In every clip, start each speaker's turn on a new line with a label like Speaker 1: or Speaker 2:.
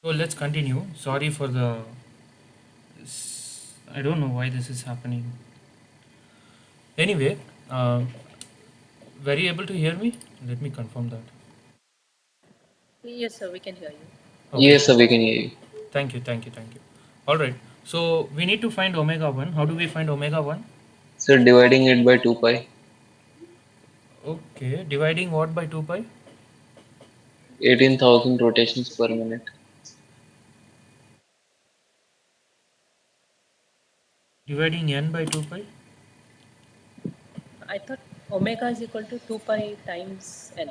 Speaker 1: So let's continue. Sorry for the. I don't know why this is happening. Anyway, were you able to hear me? Let me confirm that.
Speaker 2: Yes, sir, we can hear you.
Speaker 1: Okay.
Speaker 3: Yes, sir, we can hear you.
Speaker 1: Thank you. Thank you. Thank you. All right. So we need to find omega 1. How do we find omega 1?
Speaker 3: So dividing it by 2 pi,
Speaker 1: Okay. Dividing what by 2 pi?
Speaker 3: 18,000 rotations per minute.
Speaker 1: Dividing n by 2 pi?
Speaker 2: I thought omega is equal to 2 pi times n.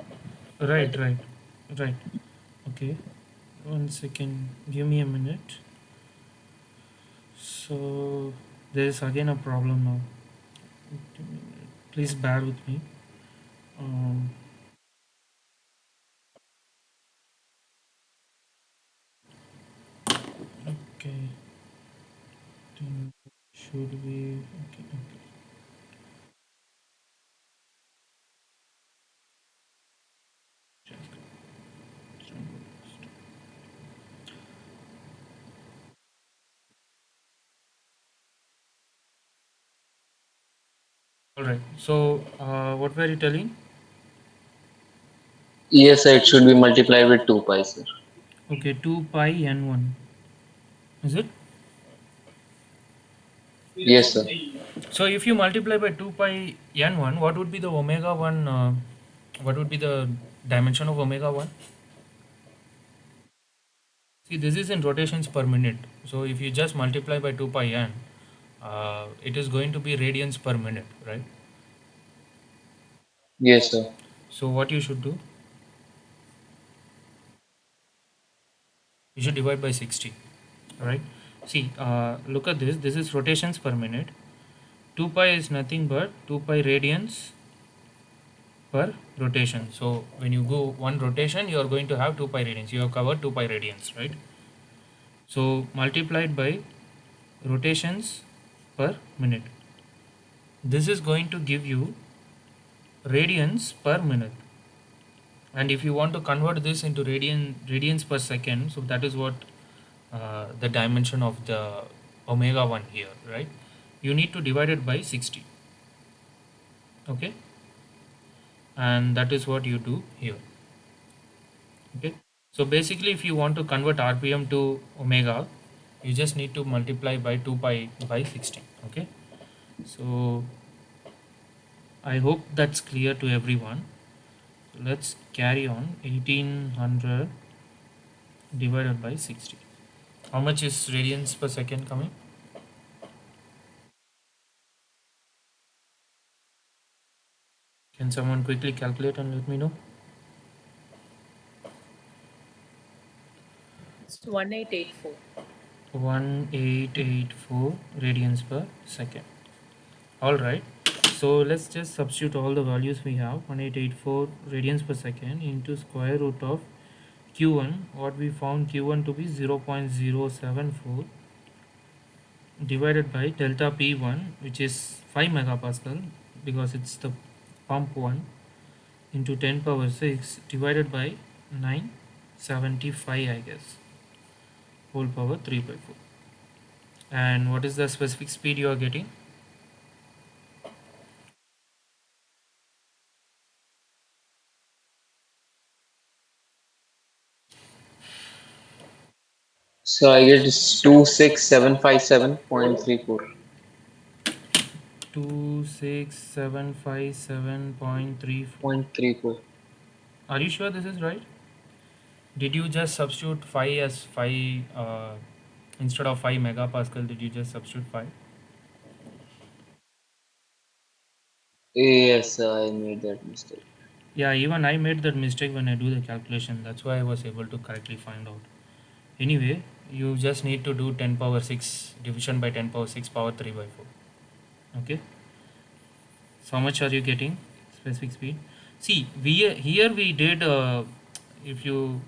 Speaker 1: Right,
Speaker 2: Multiply.
Speaker 1: right, right. Okay. One second. Give me a minute. So there is again a problem now. Please bear with me. Um, okay. Then should we? Okay. Okay. All right. So what were you telling?
Speaker 3: Yes, sir, it should be multiplied with 2 pi, sir.
Speaker 1: Okay, 2 pi n1. Is it?
Speaker 3: Yes, sir.
Speaker 1: So if you multiply by 2 pi n1, what would be the omega 1? What would be the dimension of omega 1? See, this is in rotations per minute. So if you just multiply by 2 pi n, it is going to be radians per minute, right?
Speaker 3: Yes, sir.
Speaker 1: So what you should do? You should divide by 60, right? See, look at this. This is rotations per minute. 2 pi is nothing but 2 pi radians per rotation. So when you go one rotation, you are going to have 2 pi radians. You have covered 2 pi radians, right? So multiplied by rotations per minute. This is going to give you radians per minute. And if you want to convert this into radians per second, so that is what the dimension of the omega 1 here, right? You need to divide it by 60. Okay, and that is what you do here. Okay, so basically if you want to convert rpm to omega, you just need to multiply by 2 pi by 60. Okay, so I hope that's clear to everyone. Let's carry on. 1800 divided by 60. How much is radians per second coming? Can someone quickly calculate and let me know?
Speaker 2: It's 1884.
Speaker 1: 1884 radians per second. All right. So let's just substitute all the values we have. 1884 radians per second into square root of q1. What we found q1 to be 0.074 divided by delta p1, which is 5 megapascal because it's the pump one, into 10 power 6 divided by 975, I guess, whole power 3 by 4. And what is the specific speed you are getting?
Speaker 3: So I guess it's 26757.34.
Speaker 1: 26757.34.
Speaker 3: 0.34.
Speaker 1: Are you sure this is right? Did you just substitute 5 as 5 instead of 5 megapascal? Did you just substitute 5?
Speaker 3: Yes, sir, I made that mistake.
Speaker 1: Yeah, even I made that mistake when I do the calculation. That's why I was able to correctly find out. Anyway, you just need to do 10 power 6 division by 10 power 6 power 3 by 4. Okay. So how much are you getting? Specific speed. See, we did if you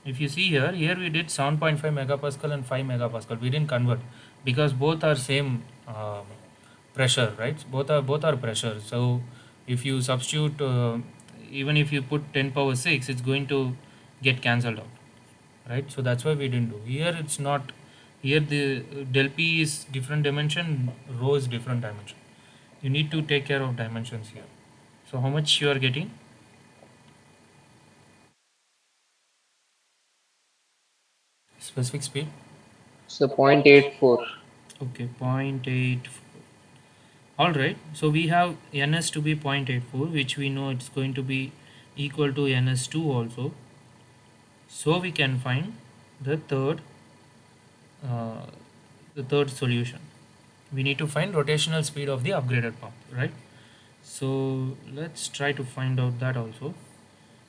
Speaker 1: see here we did 7.5 megapascal and 5 megapascal. We didn't convert because both are same pressure, right? Both are pressure. So if you substitute even if you put 10 power 6, it's going to get cancelled out. right? So that's why we didn't do here. It's not here. The del p is different dimension, rho is different dimension. You need to take care of dimensions here. So how much you are getting? Specific speed.
Speaker 3: So 0.84.
Speaker 1: Okay, 0.8. All right, so we have ns to be 0.84, which we know it's going to be equal to ns2 also. So we can find the uh, third solution. We need to find rotational speed of the upgraded pump, right? So let's try to find out that also.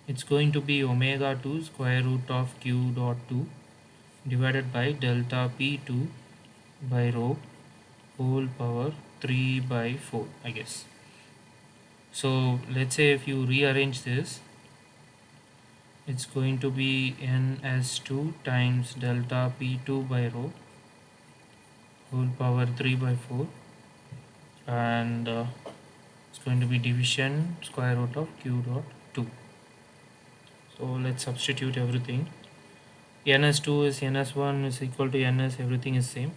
Speaker 1: It's going to be omega 2 square root of q dot 2 divided by delta p2 by rho whole power 3 by 4, I guess. So let's say if you rearrange this, it's going to be ns2 times delta p2 by rho whole power 3 by 4, and it's going to be division square root of q dot 2. So let's substitute everything. ns2 is ns1 is equal to ns, everything is same,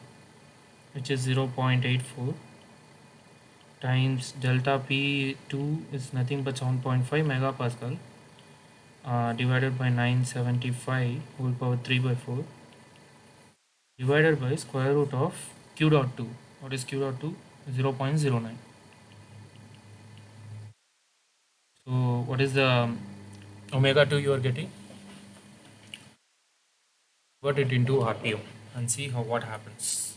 Speaker 1: which is 0.84 times delta p2 is nothing but 7.5 megapascal, divided by 975 whole power 3 by 4 divided by square root of q dot 2. What is q dot 2? 0.09. So what is the omega 2 you are getting? Convert it into rpm and see how what happens.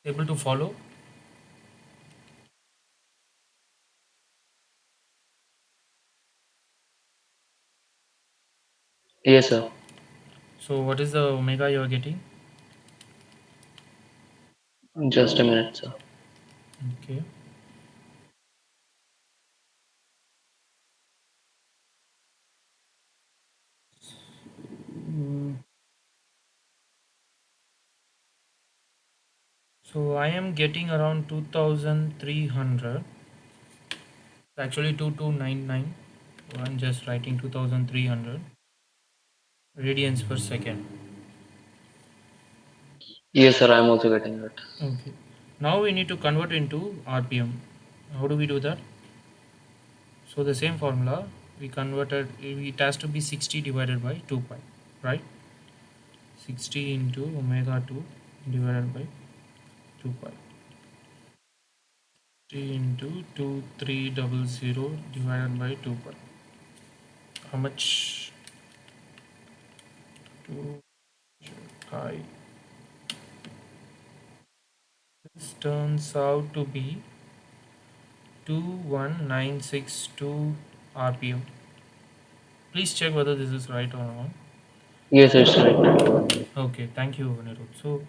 Speaker 1: Able to follow?
Speaker 3: Yes, sir.
Speaker 1: So what is the omega you are getting?
Speaker 3: Just a minute, sir.
Speaker 1: Okay. Mm, So I am getting around 2300. Actually 2299. So I'm just writing 2300 radians per second.
Speaker 3: Yes, sir. I'm also getting that.
Speaker 1: Okay. Now we need to convert into RPM. How do we do that? So the same formula we converted. It has to be 60 divided by 2 pi, right? 60 into omega 2 divided by 2 pi. 3 into 2300 divided by 2 pi. How much? 2 pi. This turns out to be 21962 RPM. Please check whether this is right or wrong.
Speaker 3: Yes, it's right.
Speaker 1: Okay, thank you, Anirudh. So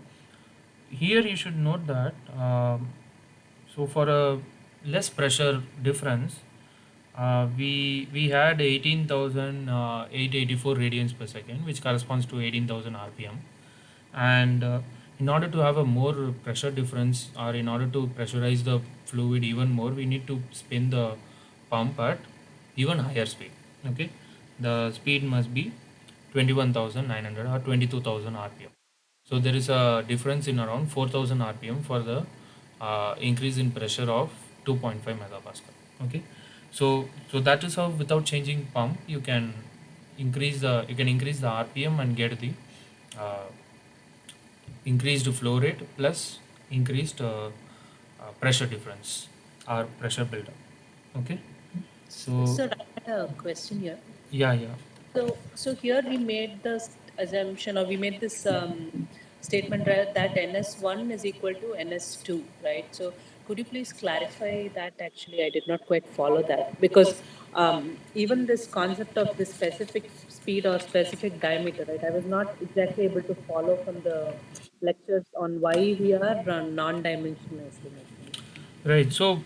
Speaker 1: here you should note that so for a less pressure difference, we had 18,884 radians per second, which corresponds to 18,000 RPM. And in order to have a more pressure difference, or in order to pressurize the fluid even more, we need to spin the pump at even higher speed. Okay, the speed must be 21,900 or 22,000 RPM. So there is a difference in around 4,000 RPM for the increase in pressure of 2.5 megapascal. Okay, so that is how without changing pump you can increase the RPM and get the uh, increased flow rate plus increased pressure difference or pressure buildup. Okay, so
Speaker 2: Sir, I had a question here.
Speaker 1: yeah, yeah.
Speaker 2: So here we made the assumption, or we made this statement, right, that NS1 is equal to NS2, right? So could you please clarify that? Actually, I did not quite follow that, because even this concept of the specific speed or specific diameter, right? I was not exactly able to follow from the lectures on why we are non-dimensional estimation.
Speaker 1: Right. So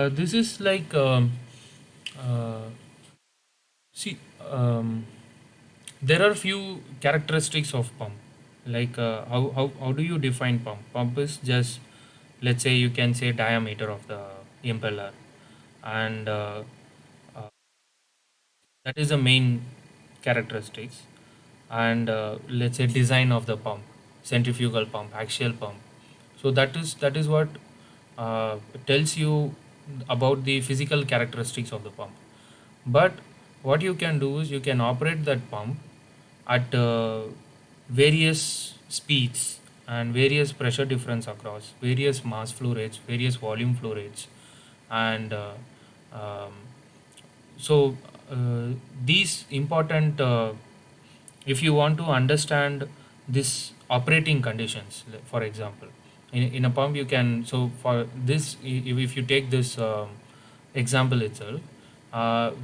Speaker 1: this is like uh, see there are few characteristics of pump. Like how do you define pump? Pump is just, let's say, you can say diameter of the impeller, and uh, that is the main characteristics. And let's say design of the pump, centrifugal pump, axial pump. So that is what tells you about the physical characteristics of the pump. But what you can do is you can operate that pump at various speeds and various pressure difference across various mass flow rates, various volume flow rates, and um, so these important if you want to understand this operating conditions, for example, in a pump you can, so for this, if you take this example itself,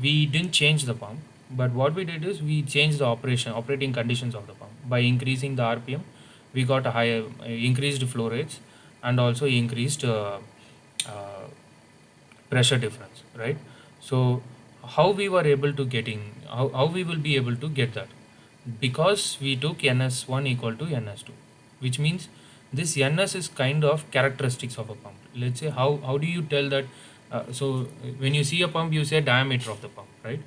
Speaker 1: we didn't change the pump, but what we did is we changed the operating conditions of the pump by increasing the rpm. We got a higher increased flow rates, and also increased uh, pressure difference, right? So how we were able to how we will be able to get that, because we took ns1 equal to ns2, which means this ns is kind of characteristics of a pump. Let's say, how do you tell that? When you see a pump, you say diameter of the pump, right?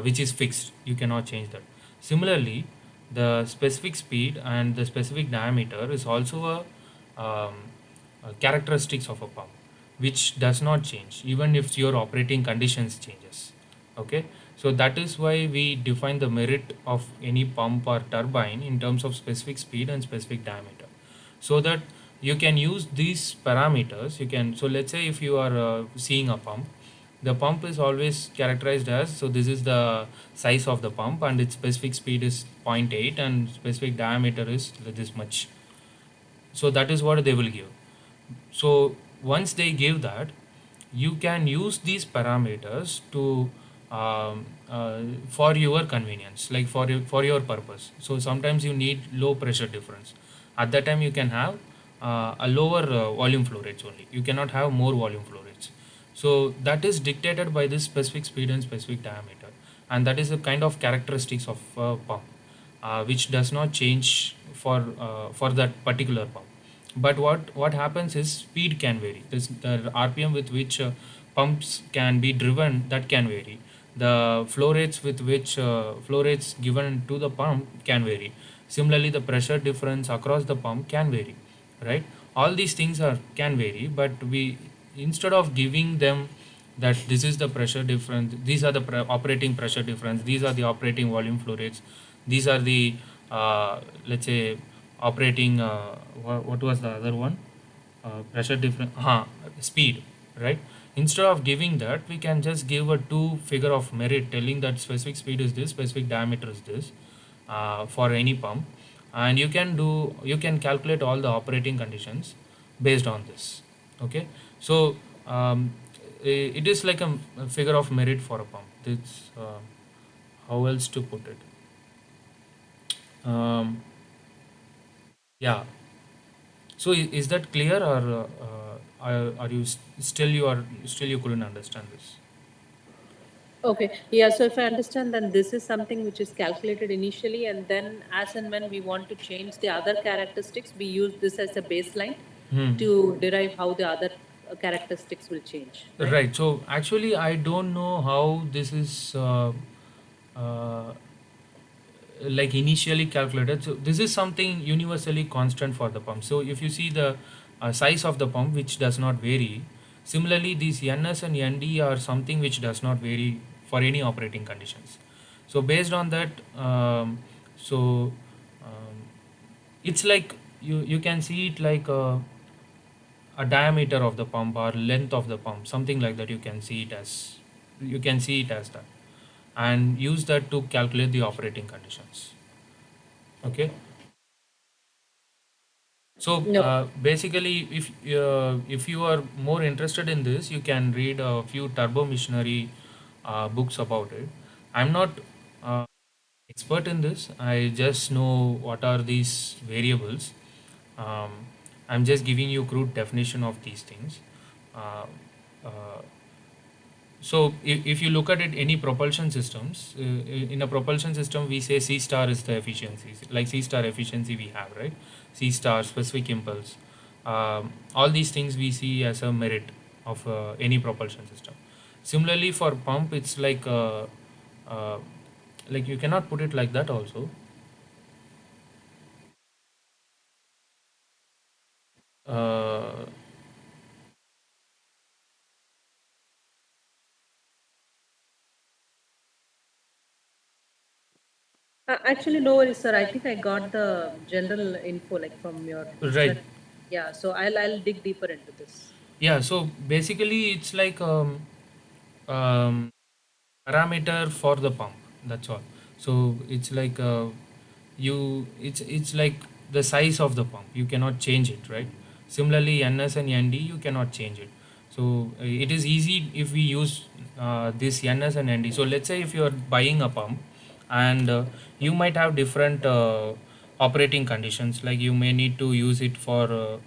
Speaker 1: Which is fixed, you cannot change that. Similarly, the specific speed and the specific diameter is also characteristics of a pump, which does not change even if your operating conditions changes. Okay, so that is why we define the merit of any pump or turbine in terms of specific speed and specific diameter, so that you can use these parameters. You can, so let's say if you are seeing a pump, the pump is always characterized as, so this is the size of the pump and its specific speed is zero point 0.8 and specific diameter is this much. So that is what they will give. So once they give that, you can use these parameters to for your convenience, like for your purpose. So sometimes you need low pressure difference. At that time, you can have a lower volume flow rates only. You cannot have more volume flow rates. So that is dictated by this specific speed and specific diameter, and that is the kind of characteristics of pump, which does not change for that particular pump. But what happens is speed can vary. The rpm with which pumps can be driven, that can vary. The flow rates with which flow rates given to the pump can vary. Similarly, the pressure difference across the pump can vary, right? All these things are can vary, but we, instead of giving them that this is the pressure difference, these are the operating pressure difference, these are the operating volume flow rates, these are the let's say operating what was the other one, pressure difference, speed, right? Instead of giving that, we can just give a two figure of merit telling that specific speed is this, specific diameter is this, for any pump, and you can calculate all the operating conditions based on this. Okay, so it is like a figure of merit for a pump. It's how else to put it. um, yeah. So is that clear, or are you still you couldn't understand this?
Speaker 2: Okay, yeah, so if I understand, then this is something which is calculated initially, and then as and when we want to change the other characteristics, we use this as a baseline
Speaker 1: Hmm.
Speaker 2: to derive how the other characteristics will change, right?
Speaker 1: Right. So actually, I don't know how this is uh, like initially calculated. So this is something universally constant for the pump. So if you see the size of the pump, which does not vary, similarly these ns and nd are something which does not vary for any operating conditions. So based on that, so um, it's like you can see it like a diameter of the pump or length of the pump, something like that. You can see it as that, and use that to calculate the operating conditions. Okay, so
Speaker 2: No.
Speaker 1: basically, if you are more interested in this, you can read a few turbo missionary books about it. I'm not uh, expert in this. I just know what are these variables, Um, I'm just giving you crude definition of these things. Uh, uh, so if you look at it, any propulsion systems, in a propulsion system, we say C star is the efficiency, like C star efficiency we have, right? C star, specific impulse, all these things we see as a merit of any propulsion system. Similarly, for pump, it's uh, like you cannot put it like that also. Uh,
Speaker 2: Actually, no worries, sir. I think I got the general info like from your
Speaker 1: right.
Speaker 2: yeah. So I'll dig deeper into this.
Speaker 1: Yeah. So basically, it's like um, parameter for the pump, that's all. So it's like it's like the size of the pump, you cannot change it, right? Similarly, ns and nd, you cannot change it. So it is easy if we use this ns and nd. So let's say if you are buying a pump, and you might have different operating conditions, like you may need to use it for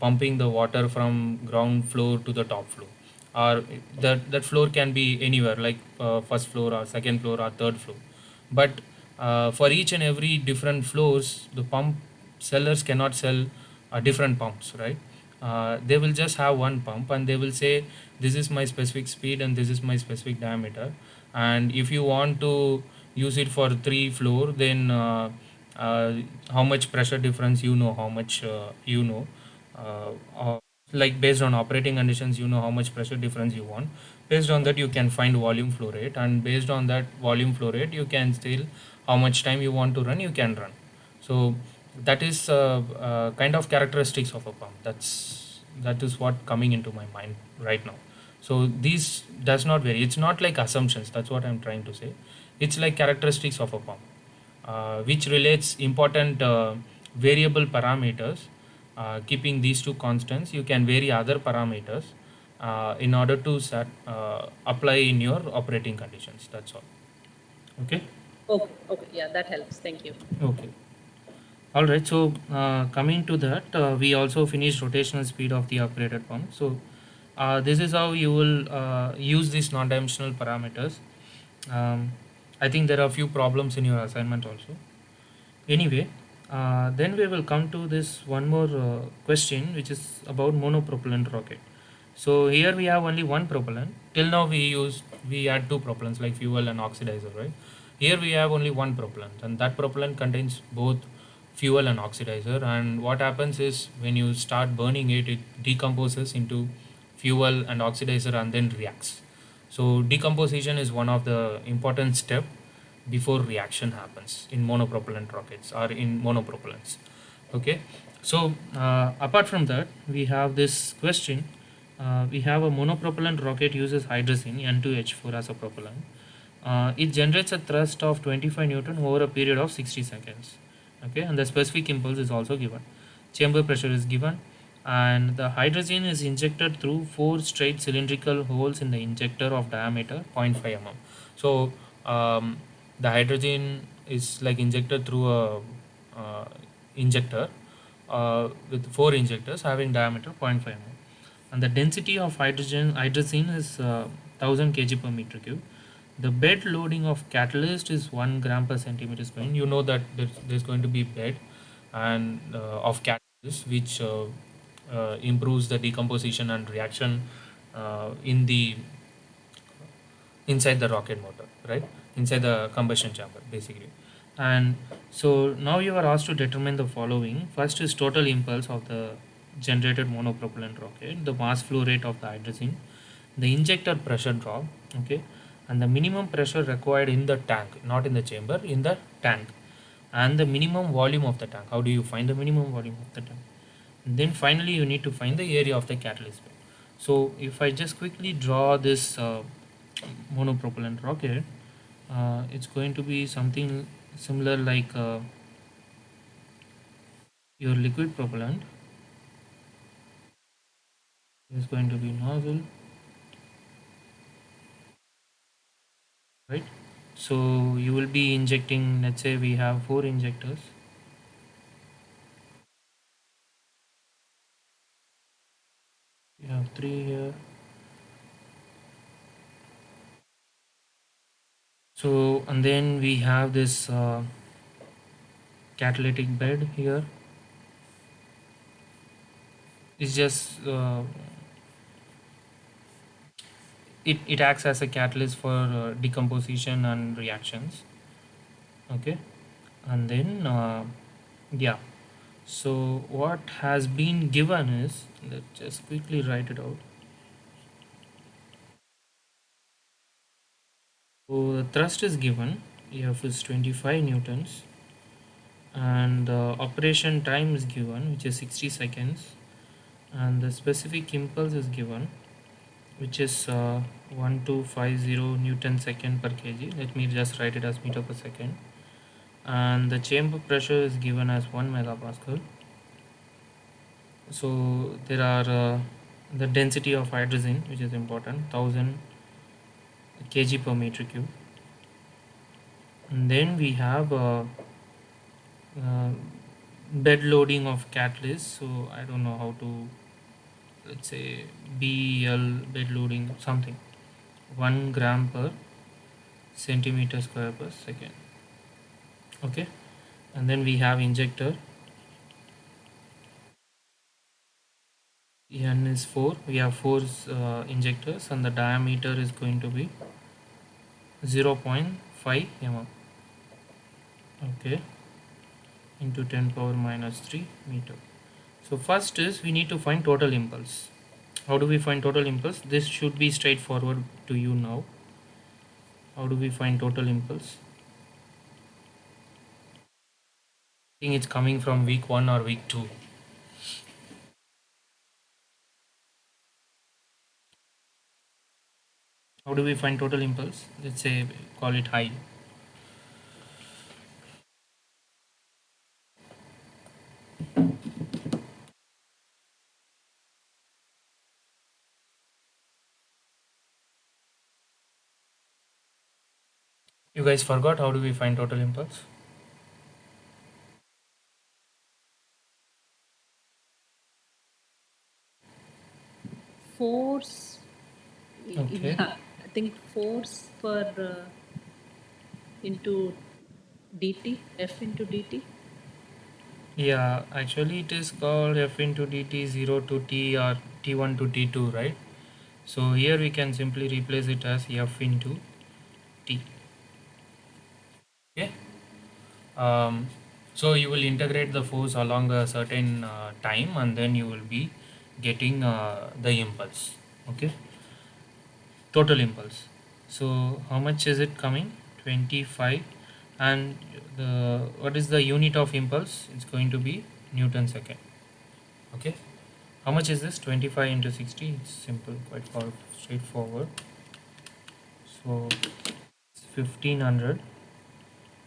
Speaker 1: pumping the water from ground floor to the top floor, or that floor can be anywhere, like first floor or second floor or third floor. But for each and every different floors, the pump sellers cannot sell different pumps, right? They will just have one pump, and they will say this is my specific speed and this is my specific diameter. And if you want to use it for three floor, then uh, how much pressure difference, you know how much like based on operating conditions, you know how much pressure difference you want. Based on that, you can find volume flow rate, and based on that volume flow rate, you can still how much time you want to run, you can run. So that is kind of characteristics of a pump. That is what coming into my mind right now. So these does not vary, it's not like assumptions, that's what I'm trying to say. It's like characteristics of a pump, which relates important variable parameters. Keeping these two constants, you can vary other parameters in order to apply in your operating conditions, that's all. Okay.
Speaker 2: Okay, okay, yeah, that helps. Thank you.
Speaker 1: Okay. All right. So coming to that, we also finished rotational speed of the upgraded pump. So this is how you will use these non-dimensional parameters. Um, I think there are a few problems in your assignment also. Anyway, then we will come to this one more question, which is about monopropellant rocket. So here we have only one propellant. Till now we had two propellants like fuel and oxidizer, right? Here we have only one propellant, and that propellant contains both fuel and oxidizer. And what happens is when you start burning it, it decomposes into fuel and oxidizer and then reacts. So decomposition is one of the important step before reaction happens in monopropellant rockets or in monopropellants. Okay. So apart from that, we have this question. We have a monopropellant rocket uses hydrazine N2H4 as a propellant. It generates a thrust of 25 newton over a period of 60 seconds. Okay, and the specific impulse is also given. Chamber pressure is given, and the hydrazine is injected through four straight cylindrical holes in the injector of diameter 0.5 mm. So the hydrogen is like injected through a injector with four injectors having diameter 0.5 mm, and the density of hydrazine is 1000 kg per meter cube. The bed loading of catalyst is 1 gram per centimeter square. You know that there's going to be bed and of catalyst, which improves the decomposition and reaction in the inside the rocket motor, right? Inside the combustion chamber, basically. And so now you are asked to determine the following. First is total impulse of the generated monopropellant rocket, the mass flow rate of the hydrazine, the injector pressure drop, okay, and the minimum pressure required in the tank, not in the chamber, in the tank, and the minimum volume of the tank. How do you find the minimum volume of the tank? And then finally, you need to find the area of the catalyst bed. So if I just quickly draw this monopropellant rocket, it's going to be something similar like your liquid propellant is going to be nozzle, right? So you will be injecting, let's say we have four injectors. 3 here. So and then we have this catalytic bed here. It's just it acts as a catalyst for decomposition and reactions. Okay, and then yeah. So what has been given is, let's just quickly write it out. So the thrust is given. F is 25 newtons, and the operation time is given, which is 60 seconds, and the specific impulse is given, which is 1250 newton second per kg. Let me just write it as meter per second. And the chamber pressure is given as 1 megapascal. So there are the density of hydrogen, which is important, 1000 kg per meter cube. And then we have uh, bed loading of catalyst. So I don't know how to, let's say BL bed loading something, 1 gram per centimeter square per second. Okay, and then we have injector. N is 4. We have 4 injectors, and the diameter is going to be 0.5 mm. Okay, into 10 power minus 3 meter. So first is we need to find total impulse. How do we find total impulse? This should be straightforward to you now. How do we find total impulse? I think it's coming from week 1 or week 2. How do we find total impulse? Let's say call it high. You guys forgot how do we find total impulse?
Speaker 2: Force,
Speaker 1: Okay.
Speaker 2: yeah, I think force per into dt, F into dt.
Speaker 1: Yeah, actually it is called F into dt 0 to t or t1 to t2, right? So here we can simply replace it as F into t. Okay. Um, so you will integrate the force along a certain time, and then you will be getting the impulse. Okay, total impulse. So how much is it coming? 25. And the what is the unit of impulse? It's going to be Newton second. Okay, how much is this? 25 into 60. It's simple, quite straightforward. So it's 1500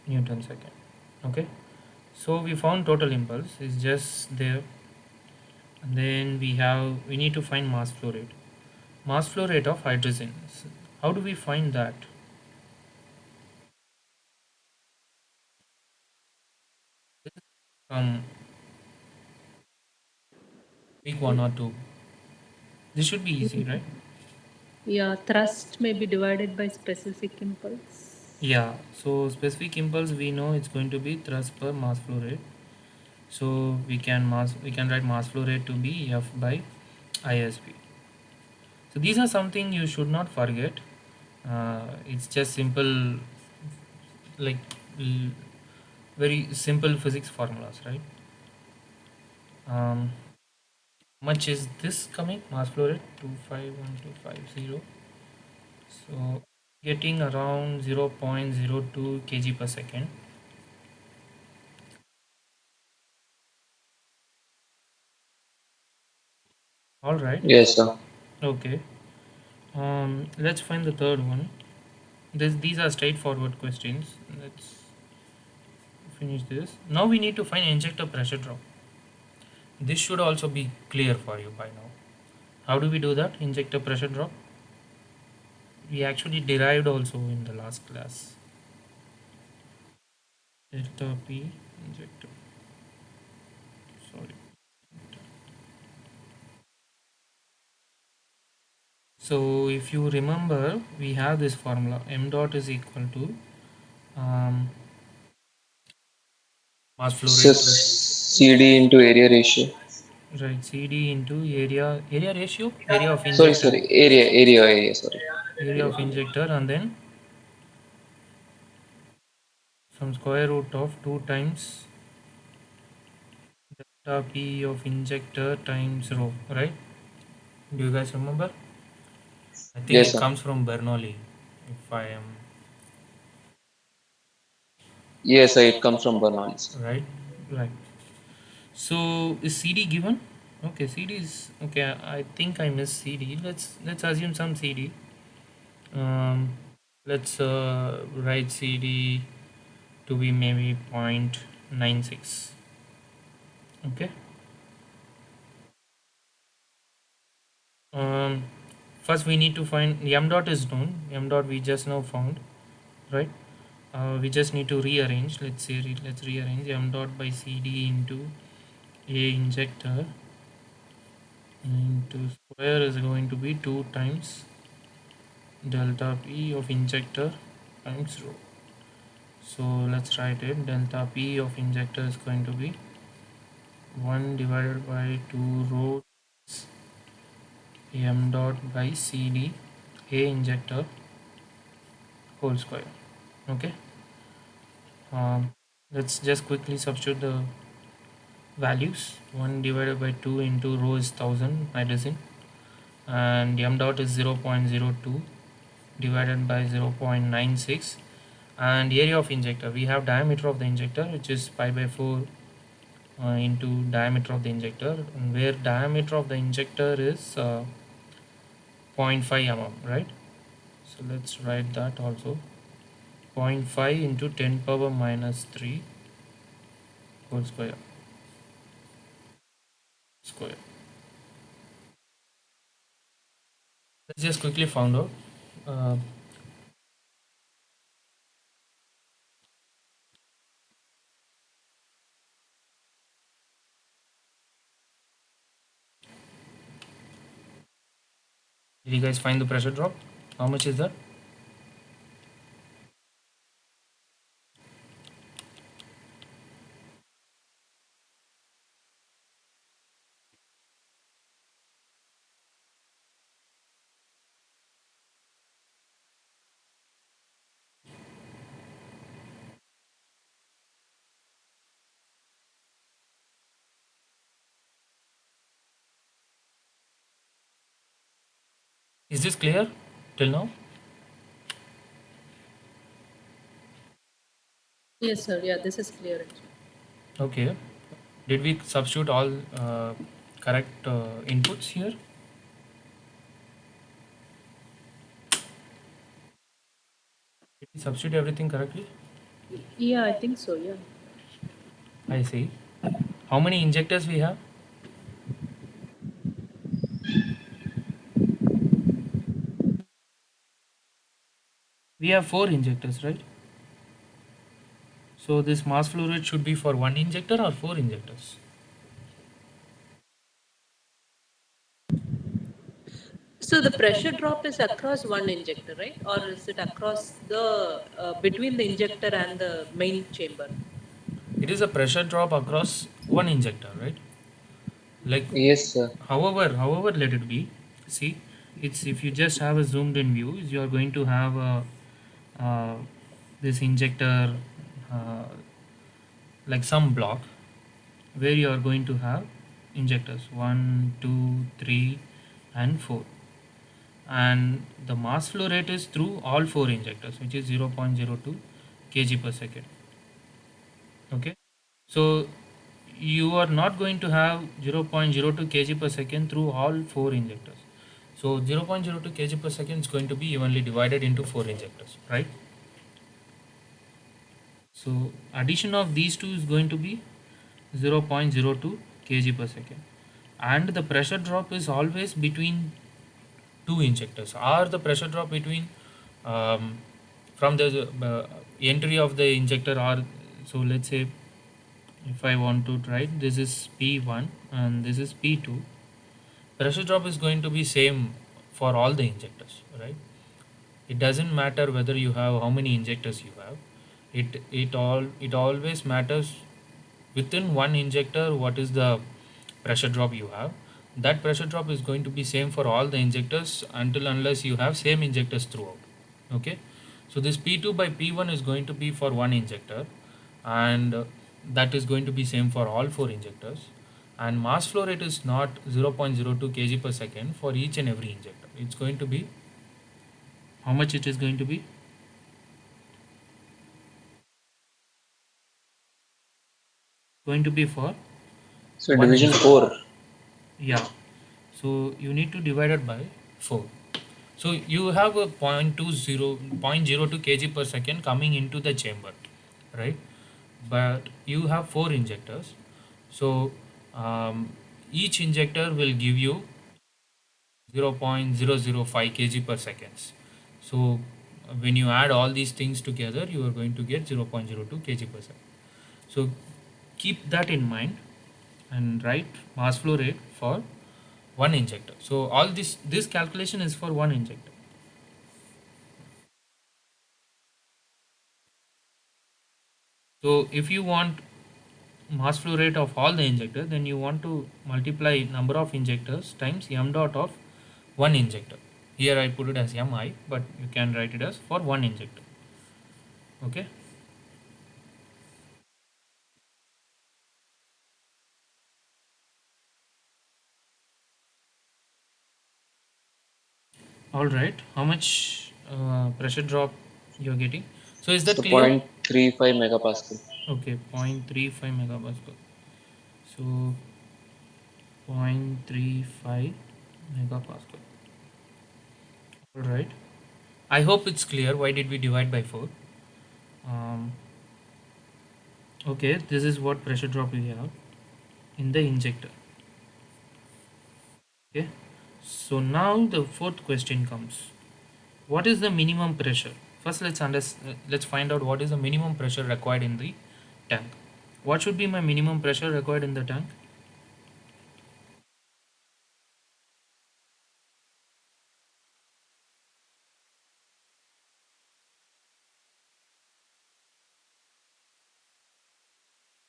Speaker 1: Newton second. Okay, so we found total impulse is just there. And then we need to find mass flow rate. Mass flow rate of hydrogen. How do we find that? From week 1 or 2. This should be easy, right?
Speaker 2: Yeah, thrust may be divided by specific impulse.
Speaker 1: Yeah, so specific impulse we know it's going to be thrust per mass flow rate. So we can write mass flow rate to be F by ISP. So these are something you should not forget. It's just simple, like l- very simple physics formulas, right? Much is this coming? Mass flow rate 251250. So getting around 0.02 kg per second. All right.
Speaker 3: Yes, sir.
Speaker 1: Okay. Let's find the third one. These are straightforward questions. Let's finish this. Now we need to find injector pressure drop. This should also be clear for you by now. How do we do that? Injector pressure drop. We actually derived also in the last class. Delta P injector. Sorry. So if you remember, we have this formula m dot is equal to um, mass flow
Speaker 3: So
Speaker 1: rate to
Speaker 3: CD into area ratio.
Speaker 1: right CD into area ratio, area of
Speaker 3: Sorry,
Speaker 1: injector,
Speaker 3: sorry. Area. Sorry.
Speaker 1: area of injector, and then some square root of 2 times delta P of injector times rho, right? Do you guys remember? I think
Speaker 3: Yes,
Speaker 1: it
Speaker 3: sir.
Speaker 1: comes from Bernoulli, if I am
Speaker 3: Yes, sir. It comes from Bernoulli, sir.
Speaker 1: right. Right. So is CD given? Okay, CD is okay. I think I missed CD. Let's assume some CD. Um, let's write CD to be maybe 0.96. Okay. Um, First we need to find m dot is known. M dot we just now found, right? We just need to rearrange. Let's rearrange m dot by CD into A injector into square is going to be 2 times delta P of injector times rho. So let's write it. Delta P of injector is going to be 1 divided by 2 rho m dot by CD A injector whole square. Okay. Um, let's just quickly substitute the values. 1 divided by 2 into rho is 1000 hydrogen, and m dot is 0.02 divided by 0.96, and area of injector, we have diameter of the injector, which is pi by 4 into diameter of the injector, where diameter of the injector is 0.5 mm, right? So let's write that also. 0.5 into 10 power minus 3 whole square. Let's just quickly found out. uh, did you guys find the pressure drop? How much is that? Is this clear till now?
Speaker 2: Yes, sir. Yeah, this is clear actually.
Speaker 1: Okay. Did we substitute all correct inputs here? Did we substitute everything correctly?
Speaker 2: Yeah, I think so. Yeah.
Speaker 1: I see. How many injectors we have? We have 4 injectors, right? So this mass flow rate should be for one injector or 4 injectors?
Speaker 2: So the pressure drop is across one injector, right? Or is it across the between the injector and the main chamber?
Speaker 1: It is a pressure drop across one injector, right? Like,
Speaker 3: Yes, sir.
Speaker 1: however, let it be. See, it's if you just have a zoomed in view, you are going to have a this injector uh, like some block where you are going to have injectors 1, 2, 3, and 4, and the mass flow rate is through all 4 injectors, which is 0.02 kg per second. Okay, so you are not going to have 0.02 kg per second through all 4 injectors. So 0.02 kg per second is going to be evenly divided into 4 injectors, right? So addition of these two is going to be 0.02 kg per second, and the pressure drop is always between two injectors, or the pressure drop between from the entry of the injector, or so let's say if I want to write, this is P1 and this is P2, pressure drop is going to be same for all the injectors, right? It doesn't matter whether you have how many injectors you have. It always matters within one injector what is the pressure drop you have. That pressure drop is going to be same for all the injectors until unless you have same injectors throughout. Okay, so this P2 by P1 is going to be for one injector, and that is going to be same for all four injectors. And mass flow rate is not 0.02 kg per second for each and every injector. It's going to be how much it is going to be? Going to be for
Speaker 3: So
Speaker 1: one
Speaker 3: division
Speaker 1: injector.
Speaker 3: 4.
Speaker 1: Yeah. So you need to divide it by 4. So you have a 0.02 kg per second coming into the chamber, right? But you have 4 injectors. So each injector will give you 0.005 kg per seconds. So when you add all these things together, you are going to get 0.02 kg per second. So keep that in mind and write mass flow rate for one injector. So all this calculation is for one injector. So if you want mass flow rate of all the injectors, then you want to multiply number of injectors times m dot of one injector. Here I put it as mi, but you can write it as for one injector. Okay. All right. How much pressure drop you're getting? So is that
Speaker 3: So
Speaker 1: clear?
Speaker 3: 0.35 megapascal.
Speaker 1: Okay, 0.35 megapascal. So 0.35 megapascal. All right. I hope it's clear. Why did we divide by 4? Um, okay, this is what pressure drop we have in the injector. Okay. So now the fourth question comes. What is the minimum pressure? First, let's find out what is the minimum pressure required in the tank. What should be my minimum pressure required in the tank?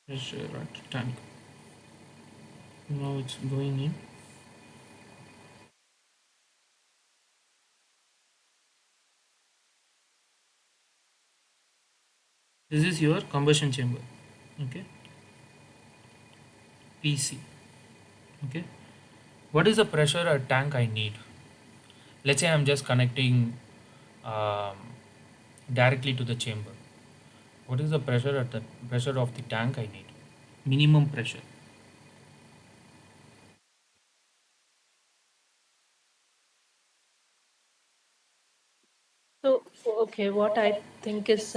Speaker 1: Pressure at tank. Now it's going in. This is your combustion chamber. Okay. PC. Okay. What is the pressure at tank I need? Let's say I'm just connecting um, directly to the chamber. What is the pressure of the tank I need? Minimum pressure.
Speaker 2: So, okay, what I think is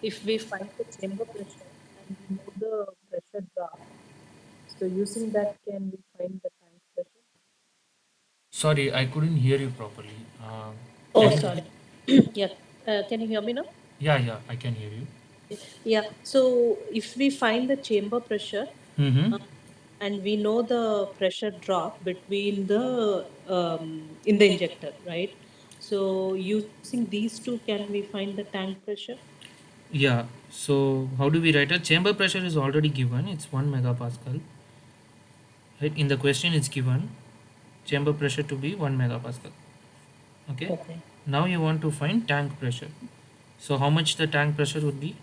Speaker 2: if we find the chamber pressure and we know the pressure drop, so using that, can we find the tank pressure?
Speaker 1: Sorry, I couldn't hear you properly.
Speaker 2: Oh,
Speaker 1: Can you?
Speaker 2: sorry. Yeah. Can you hear me now?
Speaker 1: Yeah, yeah, I can hear you.
Speaker 2: Yeah. So if we find the chamber pressure
Speaker 1: Mm-hmm.
Speaker 2: uh, and we know the pressure drop between the in the injector, right? So using these two, can we find the tank pressure?
Speaker 1: Yeah. So how do we write it? Chamber pressure is already given. It's 1 megapascal. Right. In the question, it's given chamber pressure to be 1 megapascal. Okay.
Speaker 2: Okay.
Speaker 1: Now you want to find tank pressure. So how much the tank pressure would be?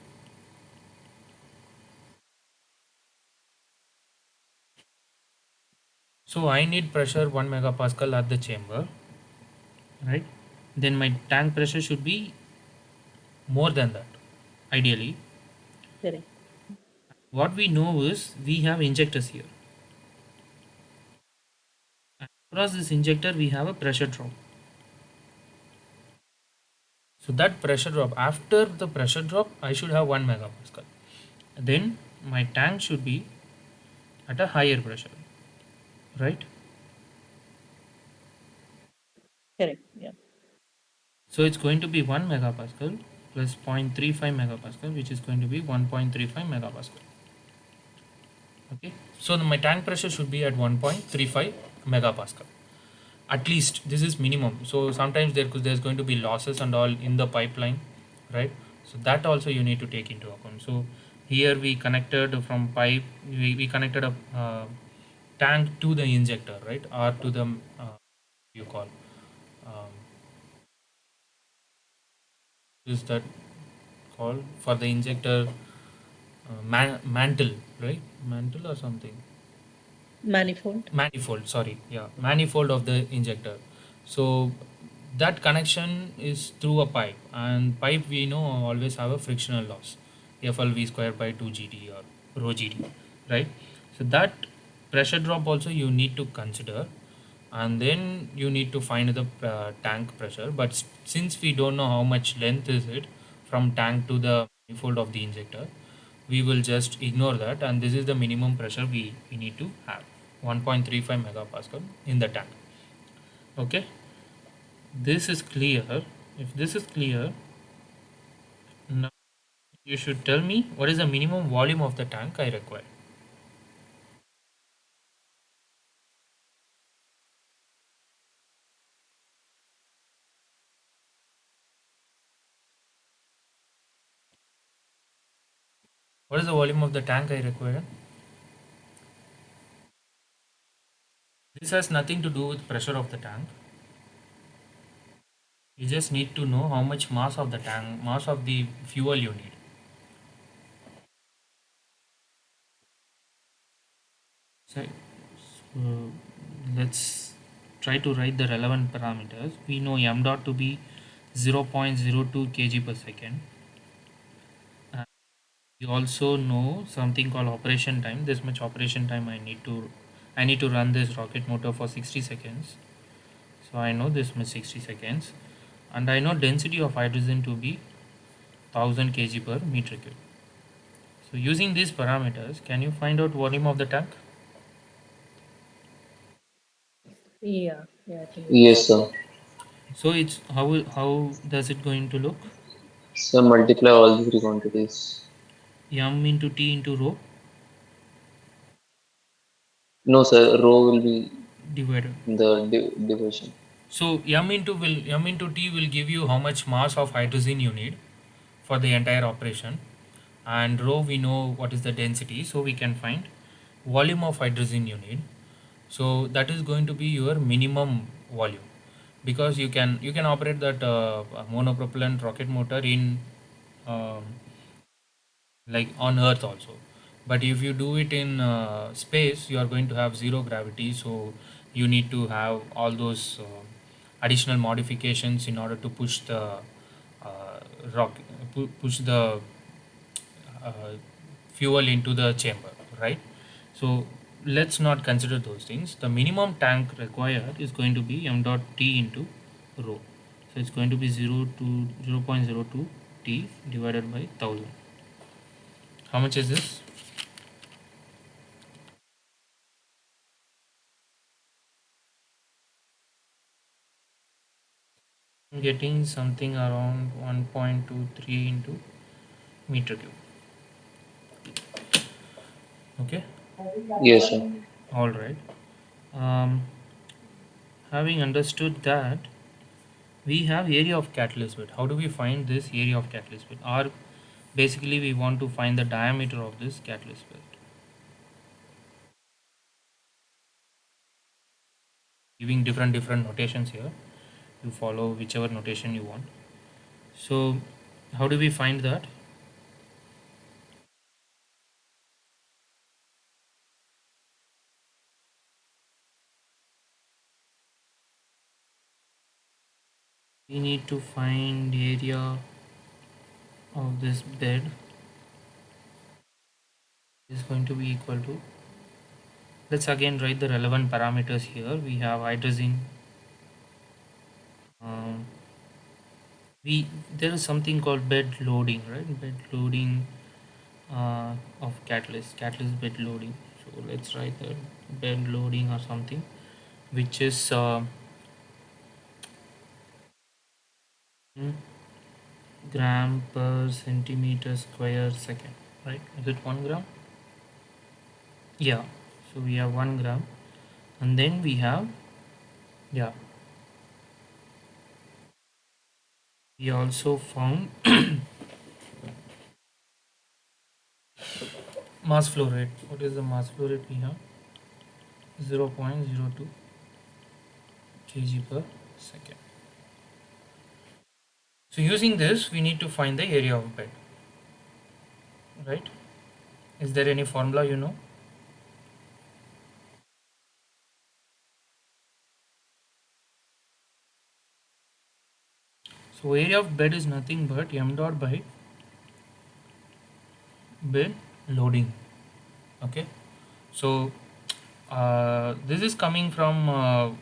Speaker 1: So I need pressure 1 megapascal at the chamber, right? Then my tank pressure should be more than that, ideally.
Speaker 2: Correct.
Speaker 1: What we know is we have injectors here. And across this injector, we have a pressure drop. So that pressure drop, after the pressure drop, I should have 1 megapascal. Then my tank should be at a higher pressure, right?
Speaker 2: Correct. Yeah.
Speaker 1: So it's going to be 1 megapascal plus 0.35 megapascal, which is going to be 1.35 megapascal. Okay. So my tank pressure should be at 1.35 megapascal. At least this is minimum. So sometimes there's going to be losses and all in the pipeline, right? So that also you need to take into account. So here we connected from pipe, we connected a tank to the injector, right? Or to the you call um, is that called for the injector, mantle, right? Mantle or something.
Speaker 2: Manifold.
Speaker 1: Manifold, sorry, yeah, manifold of the injector. So that connection is through a pipe, and pipe we know always have a frictional loss, FLV square by 2 GD or rho GD, right? So that pressure drop also you need to consider, and then you need to find the tank pressure. But since we don't know how much length is it from tank to the manifold of the injector, we will just ignore that, and this is the minimum pressure we need to have, 1.35 megapascal in the tank. Okay, this is clear. If this is clear, now you should tell me what is the minimum volume of the tank I require. What is the volume of the tank I require? This has nothing to do with pressure of the tank. You just need to know how much mass of the tank, mass of the fuel you need. So let's try to write the relevant parameters. We know m dot to be 0.02 kg per second. We also know something called operation time. This much operation time I need to run this rocket motor for 60 seconds. So I know this much 60 seconds, and I know density of hydrogen to be 1000 kg per meter cube. So using these parameters, can you find out volume of the tank?
Speaker 2: Yeah, yeah, I think
Speaker 3: Yes,
Speaker 2: it's
Speaker 3: sir.
Speaker 1: So it's how does it going to look?
Speaker 3: So multiply all the three quantities.
Speaker 1: M into T into rho
Speaker 3: No, sir. Rho will be
Speaker 1: divided.
Speaker 3: the division.
Speaker 1: So M into T will give you how much mass of hydrogen you need for the entire operation, and rho we know what is the density, so we can find volume of hydrogen you need. So that is going to be your minimum volume, because you can operate that monopropellant rocket motor in um, like on earth also, but if you do it in space, you are going to have zero gravity, so you need to have all those additional modifications in order to push the uh, rock push the uh, fuel into the chamber, right? So let's not consider those things. The minimum tank required is going to be m dot t into rho. So it's going to be 0.02 t divided by 1000. How much is this? I'm getting something around 1.23 into meter cube. Okay,
Speaker 3: Yes, sir.
Speaker 1: all right. Um, Having understood that, we have area of catalyst bed. How do we find this area of catalyst bed? Or basically, we want to find the diameter of this catalyst bed. Giving different notations here. You follow whichever notation you want. So, how do we find that? We need to find area of this bed is going to be equal to. Let's again write the relevant parameters here. We have hydrogen. Um, we There is something called bed loading, right? Bed loading of catalyst bed loading. So let's write that bed loading or something, which is gram per centimeter square second, right? Is it 1 gram? Yeah. So we have 1 gram, and then we have Yeah, we also found mass flow rate. What is the mass flow rate we have? 0.02 kg per second. So using this, we need to find the area of bed, right? Is there any formula you know? So area of bed is nothing but m dot by bed loading. Okay. So this is coming from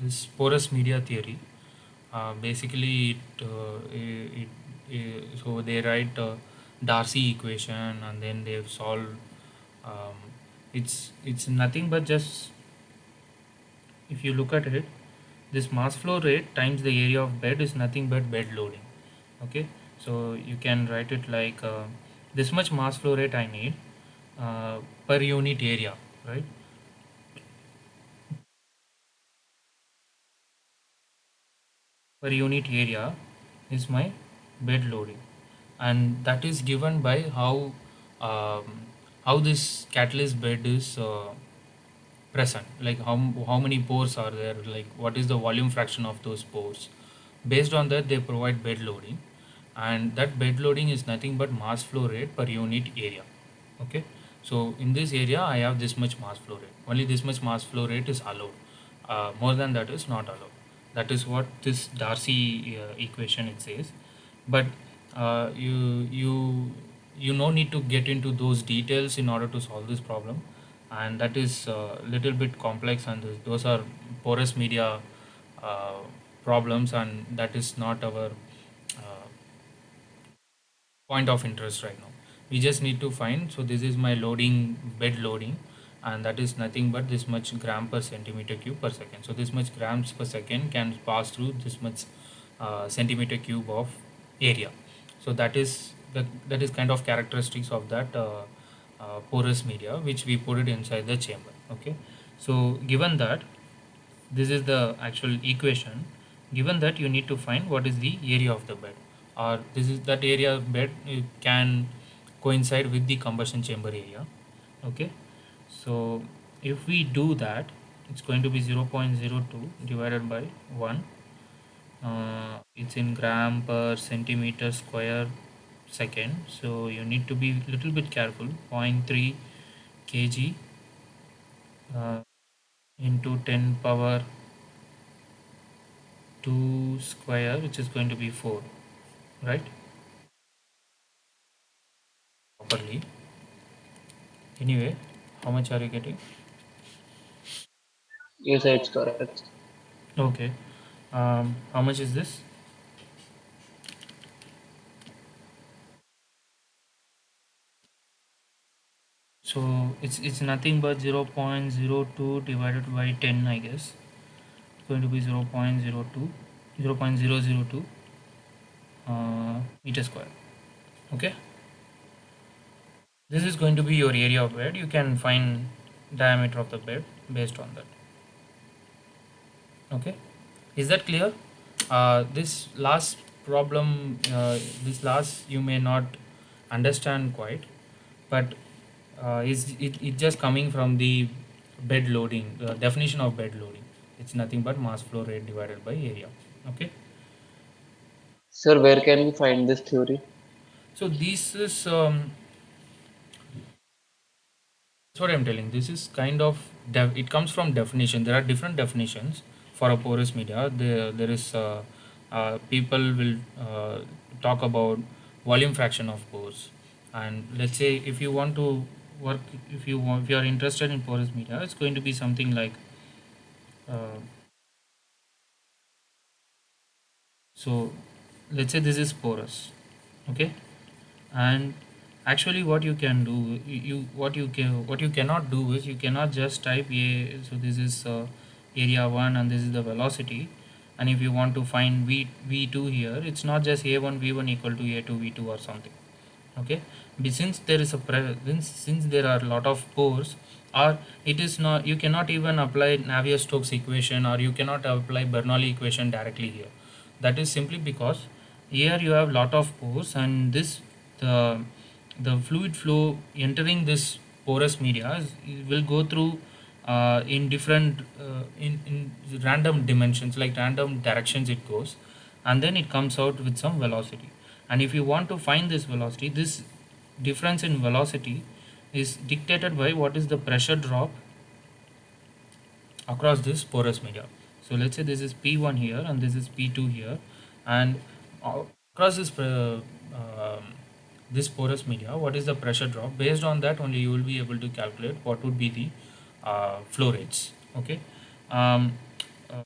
Speaker 1: this porous media theory. Basically, so they write Darcy equation and then they've solved. Um, it's nothing but just, if you look at it, this mass flow rate times the area of bed is nothing but bed loading. Okay, so you can write it like this much mass flow rate I need per unit area, right? Per unit area is my bed loading, and that is given by um, how this catalyst bed is present, like how many pores are there, like what is the volume fraction of those pores. Based on that, they provide bed loading, and that bed loading is nothing but mass flow rate per unit area. Okay, so in this area I have this much mass flow rate, only this much mass flow rate is allowed, more than that is not allowed. That is what this Darcy equation it says. But you no need to get into those details in order to solve this problem, and that is a little bit complex, and those are porous media uh, problems, and that is not our uh, point of interest right now. We just need to find, so this is my loading, bed loading, and that is nothing but this much gram per centimeter cube per second. So this much grams per second can pass through this much centimeter cube of area. So that is kind of characteristics of that porous media which we put it inside the chamber. Okay, so given that this is the actual equation, given that you need to find what is the area of the bed, or this is that area of bed can coincide with the combustion chamber area. Okay, so if we do that, it's going to be 0.02 divided by 1. It's in gram per centimeter square second, so you need to be little bit careful. 0.3 kg into 10 power 2 square, which is going to be 4, right? Properly. Anyway, how much are you getting?
Speaker 3: Yes, sir, it's correct.
Speaker 1: Okay. How much is this? So it's nothing but 0.02 divided by 10, I guess. It's going to be 0.02, 0.002 meter square. Okay. This is going to be your area of bed. You can find diameter of the bed based on that. Okay, is that clear? This last problem, this last you may not understand quite, but is it just coming from the bed loading, the definition of bed loading. It's nothing but mass flow rate divided by area. Okay,
Speaker 3: Sir, where can we find this theory?
Speaker 1: so this is that's what I'm telling. This is kind of it comes from definition. There are different definitions for a porous media. There is people will talk about volume fraction of pores, and let's say if you want to work, if you are interested in porous media, it's going to be something like uh, so. Let's say this is porous, okay, and actually what you can do, what you cannot do is you cannot just type a, so this is area 1 and this is the velocity, and if you want to find v2 here, it's not just a1 v1 equal to a2 v2 or something. Okay, since there is a since there are a lot of pores or it is not, you cannot even apply Navier-Stokes equation, or you cannot apply Bernoulli equation directly here. That is simply because here you have lot of pores, and this the the fluid flow entering this porous media will go through in different in random dimensions, like random directions it goes, and then it comes out with some velocity. And if you want to find this velocity, this difference in velocity is dictated by what is the pressure drop across this porous media. So let's say this is P1 here and this is P2 here, and across this porous media, what is the pressure drop? Based on that only you will be able to calculate what would be the flow rates. Okay, um, uh,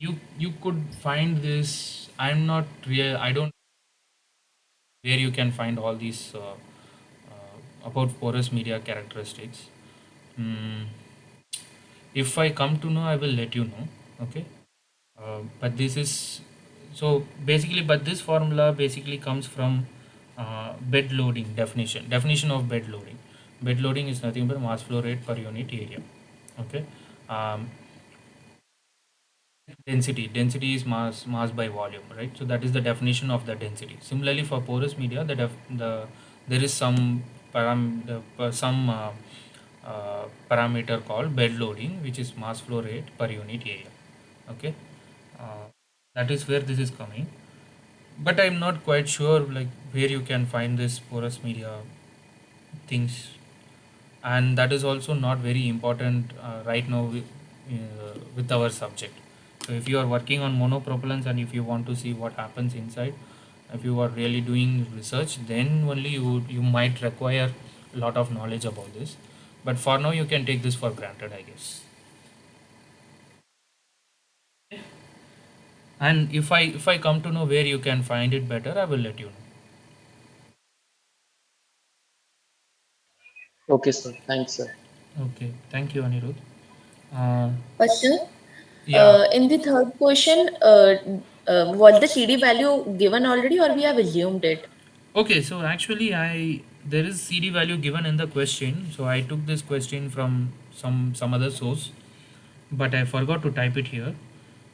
Speaker 1: you could find this. I'm not real. I don't where you can find all these about porous media characteristics. Mm, if I come to know, I will let you know. Okay. But this is so basically, but this formula basically comes from bed loading definition of bed loading. Bed loading is nothing but mass flow rate per unit area. Okay. um, density is mass by volume, right? So that is the definition of the density. Similarly, for porous media, there is some parameter called bed loading, which is mass flow rate per unit area. Okay. uh, that is where this is coming, but I'm not quite sure like where you can find this porous media things, and that is also not very important right now with our subject. So if you are working on monopropellants and if you want to see what happens inside, if you are really doing research, then only you might require a lot of knowledge about this. But for now you can take this for granted, I guess. And if I come to know where you can find it better, I will let you know.
Speaker 3: Okay, sir. Thanks, sir.
Speaker 1: Okay, thank you, Anirudh. uh,
Speaker 4: Question.
Speaker 1: yeah.
Speaker 4: In the third question, was the CD value given already or we have assumed it?
Speaker 1: Okay, so actually, I there is CD value given in the question. So I took this question from some other source, but I forgot to type it here.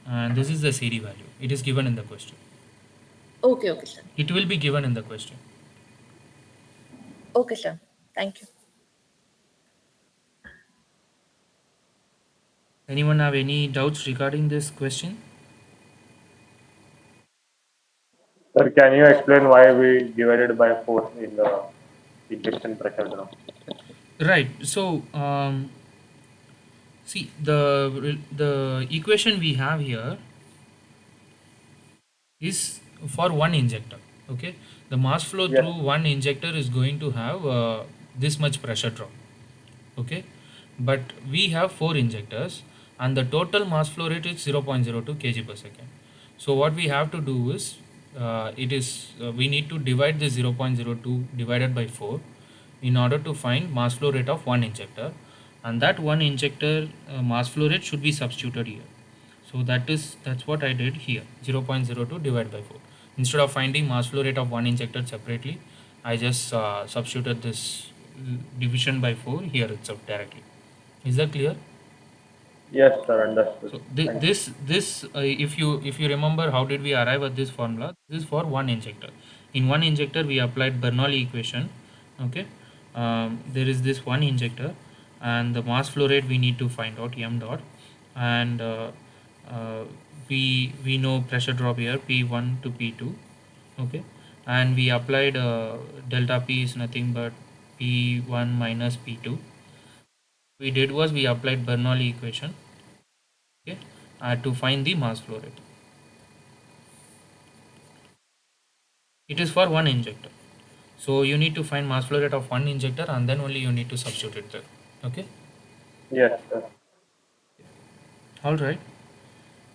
Speaker 1: And this is the CD value. It is given in the question.
Speaker 4: Okay, okay, sir.
Speaker 1: It will be given in the question.
Speaker 4: Okay, sir. Thank you.
Speaker 1: Anyone have any doubts regarding this question?
Speaker 5: Sir, can you explain why we divided by 4 in the ejection pressure drop?
Speaker 1: Right. So see the equation we have here is for one injector. Okay, the mass flow
Speaker 5: Yes,
Speaker 1: through one injector is going to have this much pressure drop. Okay, but we have four injectors and the total mass flow rate is 0.02 kg per second. So what we have to do is we need to divide the 0.02 divided by 4 in order to find mass flow rate of one injector, and that one injector mass flow rate should be substituted here. So that's what I did here, 0.02 divided by 4. Instead of finding mass flow rate of one injector separately, I just substituted this division by 4 here itself directly. Is that clear?
Speaker 5: yes, sir, understood.
Speaker 1: So
Speaker 5: Thank you.
Speaker 1: if you remember, how did we arrive at this formula? This is for one injector. In one injector, we applied Bernoulli equation. Okay, there is this one injector, and the mass flow rate we need to find out m dot, and uh, we know pressure drop here P1 to P2. Okay, and we applied delta P is nothing but P1 minus P2. We did was we applied Bernoulli equation. Okay, to find the mass flow rate. It is for one injector. So you need to find mass flow rate of one injector and then only you need to substitute it there. Okay.
Speaker 5: Yes, sir.
Speaker 1: All right.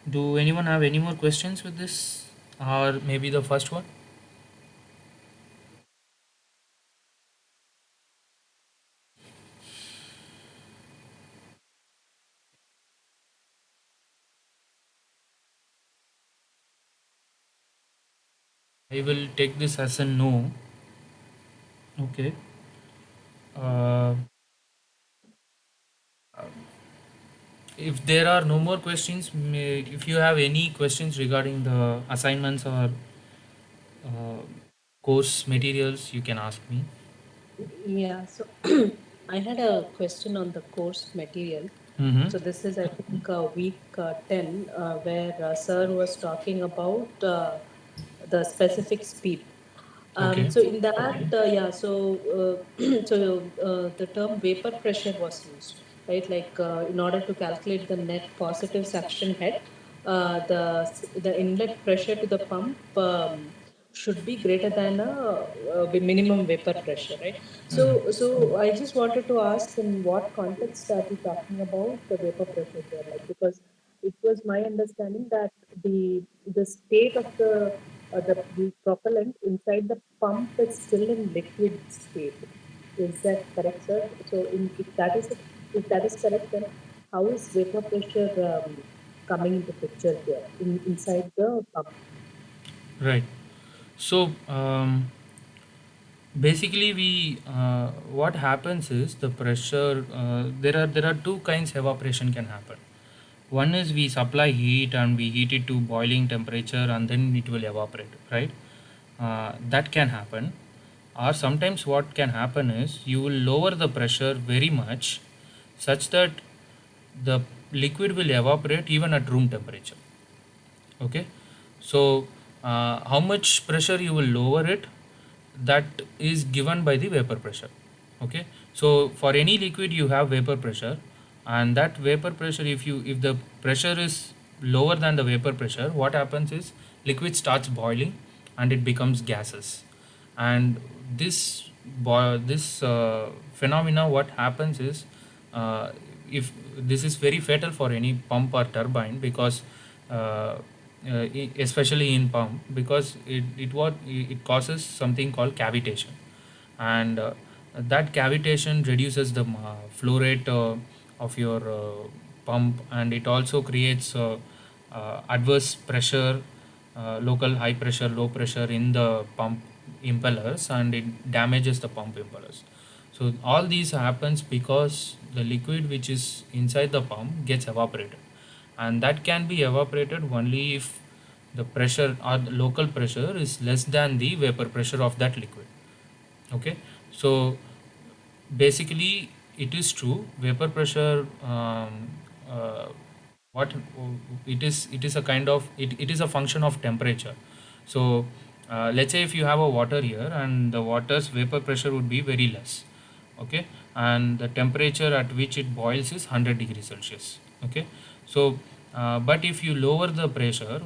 Speaker 1: Do anyone have any more questions with this, or maybe the first one? I will take this as a no. Okay. Uh, if there are no more questions, if you have any questions regarding the assignments or uh, course materials, you can ask me.
Speaker 2: Yeah, so I had a question on the course material.
Speaker 1: Mm-hmm.
Speaker 2: So this is, I think, week 10, where Sir was talking about the specific speed.
Speaker 1: Okay.
Speaker 2: So in that, yeah, so the term vapor pressure was used, right? Like in order to calculate the net positive suction head, the inlet pressure to the pump should be greater than minimum vapor pressure, right? So I just wanted to ask, in what context are we talking about the vapor pressure here? Like, because it was my understanding that the state of the propellant inside the pump is still in liquid state. Is that correct, sir? So, if that is correct, then how is vapor pressure coming into picture here inside the pump?
Speaker 1: Right. So basically, we what happens is the pressure. There are two kinds evaporation can happen. One is we supply heat and we heat it to boiling temperature and then it will evaporate. Right. That can happen. Or sometimes what can happen is you will lower the pressure very much, such that the liquid will evaporate even at room temperature. Okay. So how much pressure you will lower it, that is given by the vapor pressure. Okay. So for any liquid you have vapor pressure, and that vapor pressure, if the pressure is lower than the vapor pressure, what happens is liquid starts boiling and it becomes gases. And this phenomena, what happens is, if this is very fatal for any pump or turbine, because especially in pump, because it causes something called cavitation. And that cavitation reduces the flow rate of your pump, and it also creates adverse pressure, local high pressure, low pressure in the pump impellers, and it damages the pump impellers. So all these happens because the liquid which is inside the pump gets evaporated, and that can be evaporated only if the pressure or the local pressure is less than the vapor pressure of that liquid. Okay. So basically it is true, vapor pressure, uh, what it is a kind of, it is a function of temperature. So let's say if you have a water here and the water's vapor pressure would be very less. Okay. And the temperature at which it boils is 100 degrees Celsius. Okay. So but if you lower the pressure,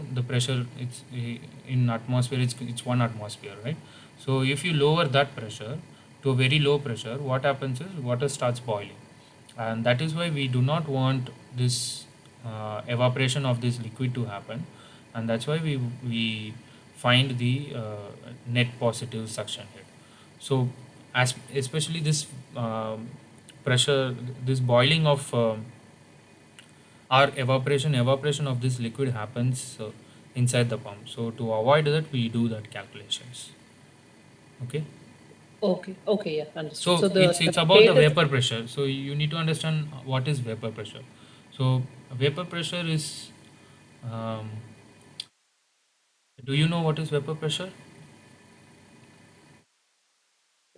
Speaker 1: in atmosphere, it's 1 atmosphere, right? So if you lower that pressure to a very low pressure, what happens is water starts boiling, and that is why we do not want this evaporation of this liquid to happen, and that's why we find the net positive suction head. So as especially this pressure, this boiling of or evaporation of this liquid happens inside the pump. So to avoid that, we do that calculations. Okay.
Speaker 2: Okay, okay, yeah, understood.
Speaker 1: So
Speaker 2: So the
Speaker 1: it's about the
Speaker 2: state is,
Speaker 1: vapor pressure. So you need to understand what is vapor pressure. So vapor pressure is, um, do you know what is vapor pressure?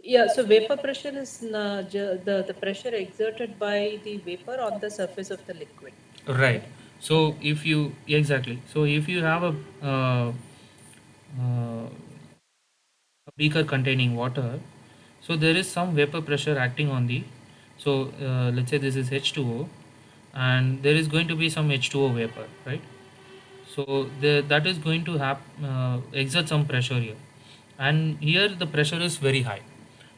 Speaker 2: yeah, so vapor pressure is the pressure exerted by the vapor on the surface of the liquid,
Speaker 1: Right.
Speaker 2: right?
Speaker 1: So
Speaker 2: Okay.
Speaker 1: if you, exactly. So if you have uh, a beaker containing water, so there is some vapor pressure acting on the, so let's say this is H2O, and there is going to be some H2O vapor, right? So that is going to have exert some pressure here, and here the pressure is very high.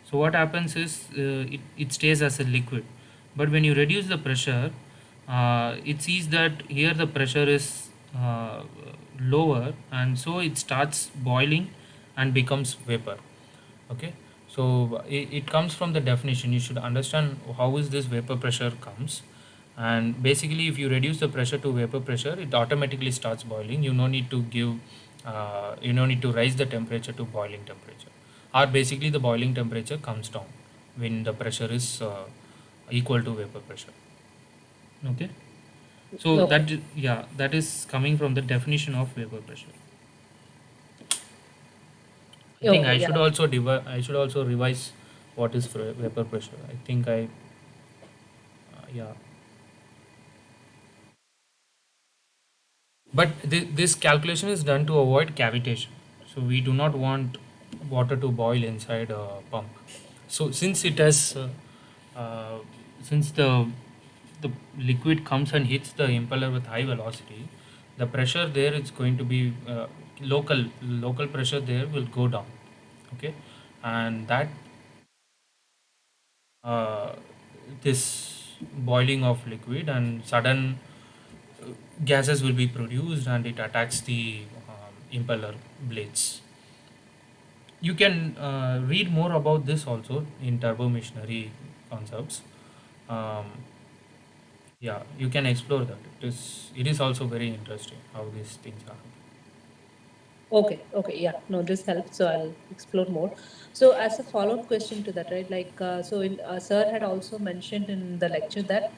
Speaker 1: So what happens is, it stays as a liquid, but when you reduce the pressure, it sees that here the pressure is lower, and so it starts boiling and becomes vapor. Okay. So it comes from the definition. You should understand how is this vapor pressure comes. And basically if you reduce the pressure to vapor pressure, it automatically starts boiling. You no need to give, you no need to raise the temperature to boiling temperature, or basically the boiling temperature comes down when the pressure is equal to vapor pressure. Okay. So
Speaker 2: Okay.
Speaker 1: yeah, that is coming from the definition of vapor pressure. I think
Speaker 2: Okay.
Speaker 1: I
Speaker 2: Yeah.
Speaker 1: should also I should also revise what is vapor pressure. I think yeah. But this calculation is done to avoid cavitation. So we do not want water to boil inside a pump. So since it has, uh, since the liquid comes and hits the impeller with high velocity, the pressure there is going to be local pressure there will go down. Okay, and that uh, this boiling of liquid and sudden gases will be produced and it attacks the impeller blades. You can read more about this also in turbo machinery concepts. Um, yeah, you can explore that. It is also very interesting how these things are.
Speaker 2: Okay, okay, yeah, no, this helps. So I'll explore more. So as a follow-up question to that, right? Like, so in Sir had also mentioned in the lecture that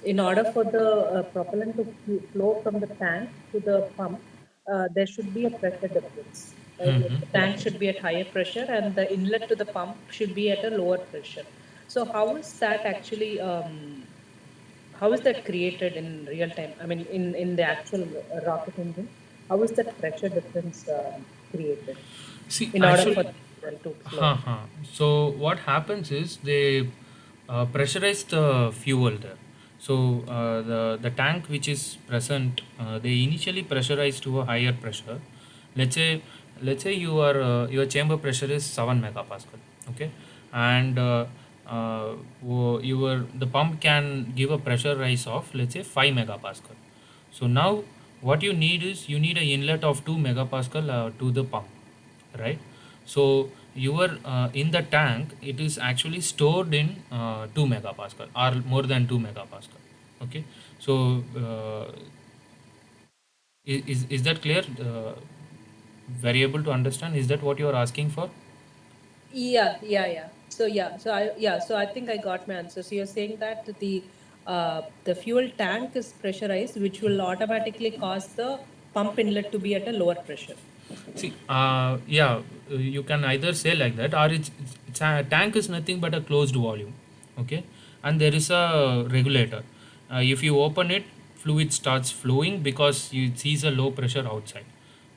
Speaker 2: in order for the propellant to flow from the tank to the pump, there should be a pressure difference, right? Like
Speaker 1: Hmm.
Speaker 2: the tank should be at higher pressure and the inlet to the pump should be at a lower pressure. So how is that actually? How is that created in real time? I mean, in the actual rocket engine, how is that pressure difference created
Speaker 1: See,
Speaker 2: in order for
Speaker 1: actually,
Speaker 2: them to flow?
Speaker 1: huh. So what happens is they pressurize the fuel there. So the tank which is present, they initially pressurize to a higher pressure. Let's say your chamber pressure is 7 megapascal. Okay, and the pump can give a pressure rise of, let's say, 5 megapascal. So now what you need is you need an inlet of 2 megapascal to the pump, right? So your in the tank it is actually stored in 2 megapascal or more than 2 megapascal. Okay, so is that clear? Very able to understand? Is that what you are asking for?
Speaker 2: Yeah. So I think I got my answer. So you're saying that the fuel tank is pressurized, which will automatically cause the pump inlet to be at a lower pressure.
Speaker 1: See, yeah, you can either say like that, or it's a tank is nothing but a closed volume, okay, and there is a regulator. If you open it, fluid starts flowing because it sees a low pressure outside,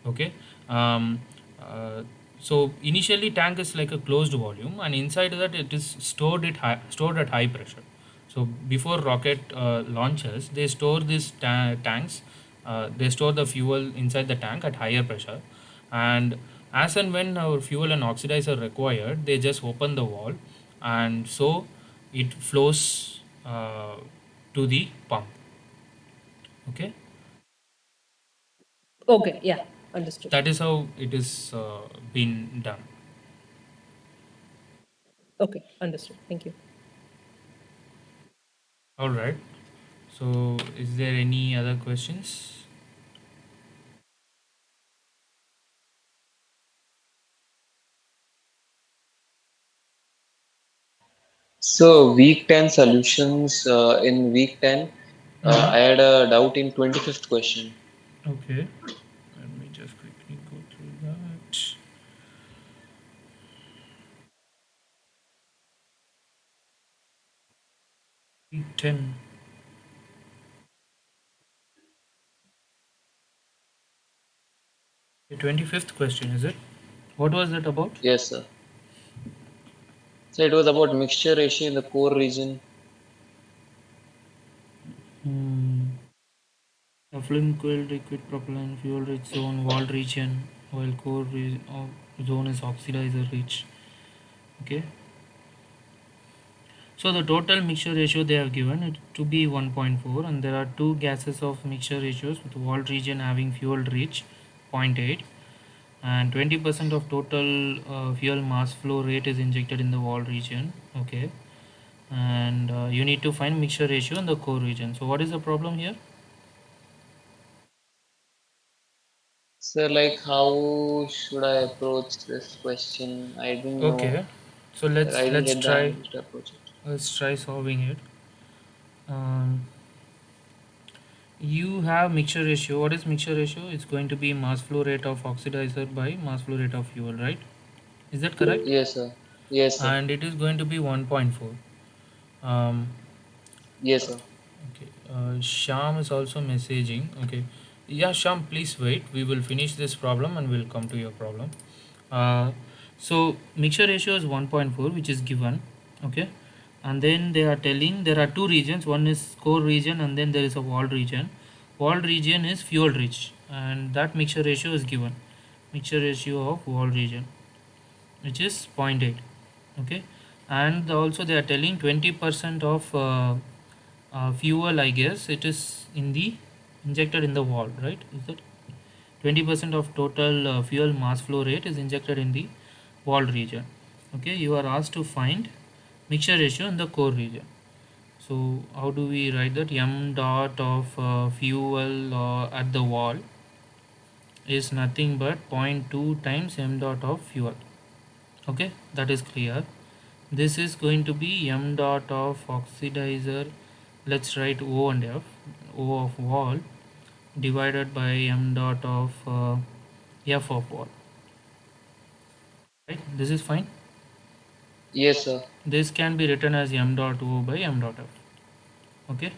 Speaker 1: okay. Um, uh, so initially, tank is like a closed volume, and inside that it is stored at high pressure. So before rocket launches, they store these tanks. They store the fuel inside the tank at higher pressure, and as and when our fuel and oxidizer are required, they just open the valve, and so it flows to the pump. Okay,
Speaker 2: Okay, yeah, understood.
Speaker 1: that is how it is been done.
Speaker 2: Okay, understood. Thank you.
Speaker 1: All right. So, is there any other questions?
Speaker 3: So week 10 solutions in week 10, I
Speaker 1: Mhm.
Speaker 3: had a doubt in 25th question.
Speaker 1: Okay. Let me just quickly go through that. Week 10. The 25th question, is it? What was that about?
Speaker 3: Yes, sir. So it was about mixture ratio in the core region.
Speaker 1: Hmm. Effluent cooled liquid propellant, fuel rich zone, wall region, while zone is oxidizer rich. Okay. So the total mixture ratio they have given it to be 1.4, and there are two gases of mixture ratios with wall region having fuel rich 0.8, and 20% of total fuel mass flow rate is injected in the wall region. Okay, and you need to find mixture ratio in the core region. So what is the problem here?
Speaker 3: So like how should I approach this question? I didn't know.
Speaker 1: Okay, so
Speaker 3: I didn't
Speaker 1: let's
Speaker 3: get the
Speaker 1: try
Speaker 3: angle to approach it.
Speaker 1: let's try solving it. um, You have mixture ratio. What is mixture ratio? It's going to be mass flow rate of oxidizer by mass flow rate of fuel, right? Is that correct?
Speaker 3: Yes, sir. Yes, sir.
Speaker 1: And it is going to be 1.4. um,
Speaker 3: Yes, sir.
Speaker 1: okay, Sham is also messaging. Okay, yeah, Sham, please wait, we will finish this problem and we'll come to your problem. uh, so mixture ratio is 1.4, which is given. Okay, and then they are telling there are two regions, one is core region and then there is a wall region. Wall region is fuel rich and that mixture ratio is given, mixture ratio of wall region, which is zero point 0.8. Okay, and also they are telling 20% of fuel, I guess it is in the injected in the wall, right? Is that 20% of total fuel mass flow rate is injected in the wall region? Okay, you are asked to find mixture ratio in the core region. So how do we write that? M dot of fuel at the wall is nothing but zero point 0.2 times m dot of fuel. Okay, that is clear. This is going to be m dot of oxidizer. Let's write O and F. O of wall divided by m dot of F of wall. Right, this is fine.
Speaker 3: Yes, sir.
Speaker 1: This can be written as m dot O by m dot F. Okay,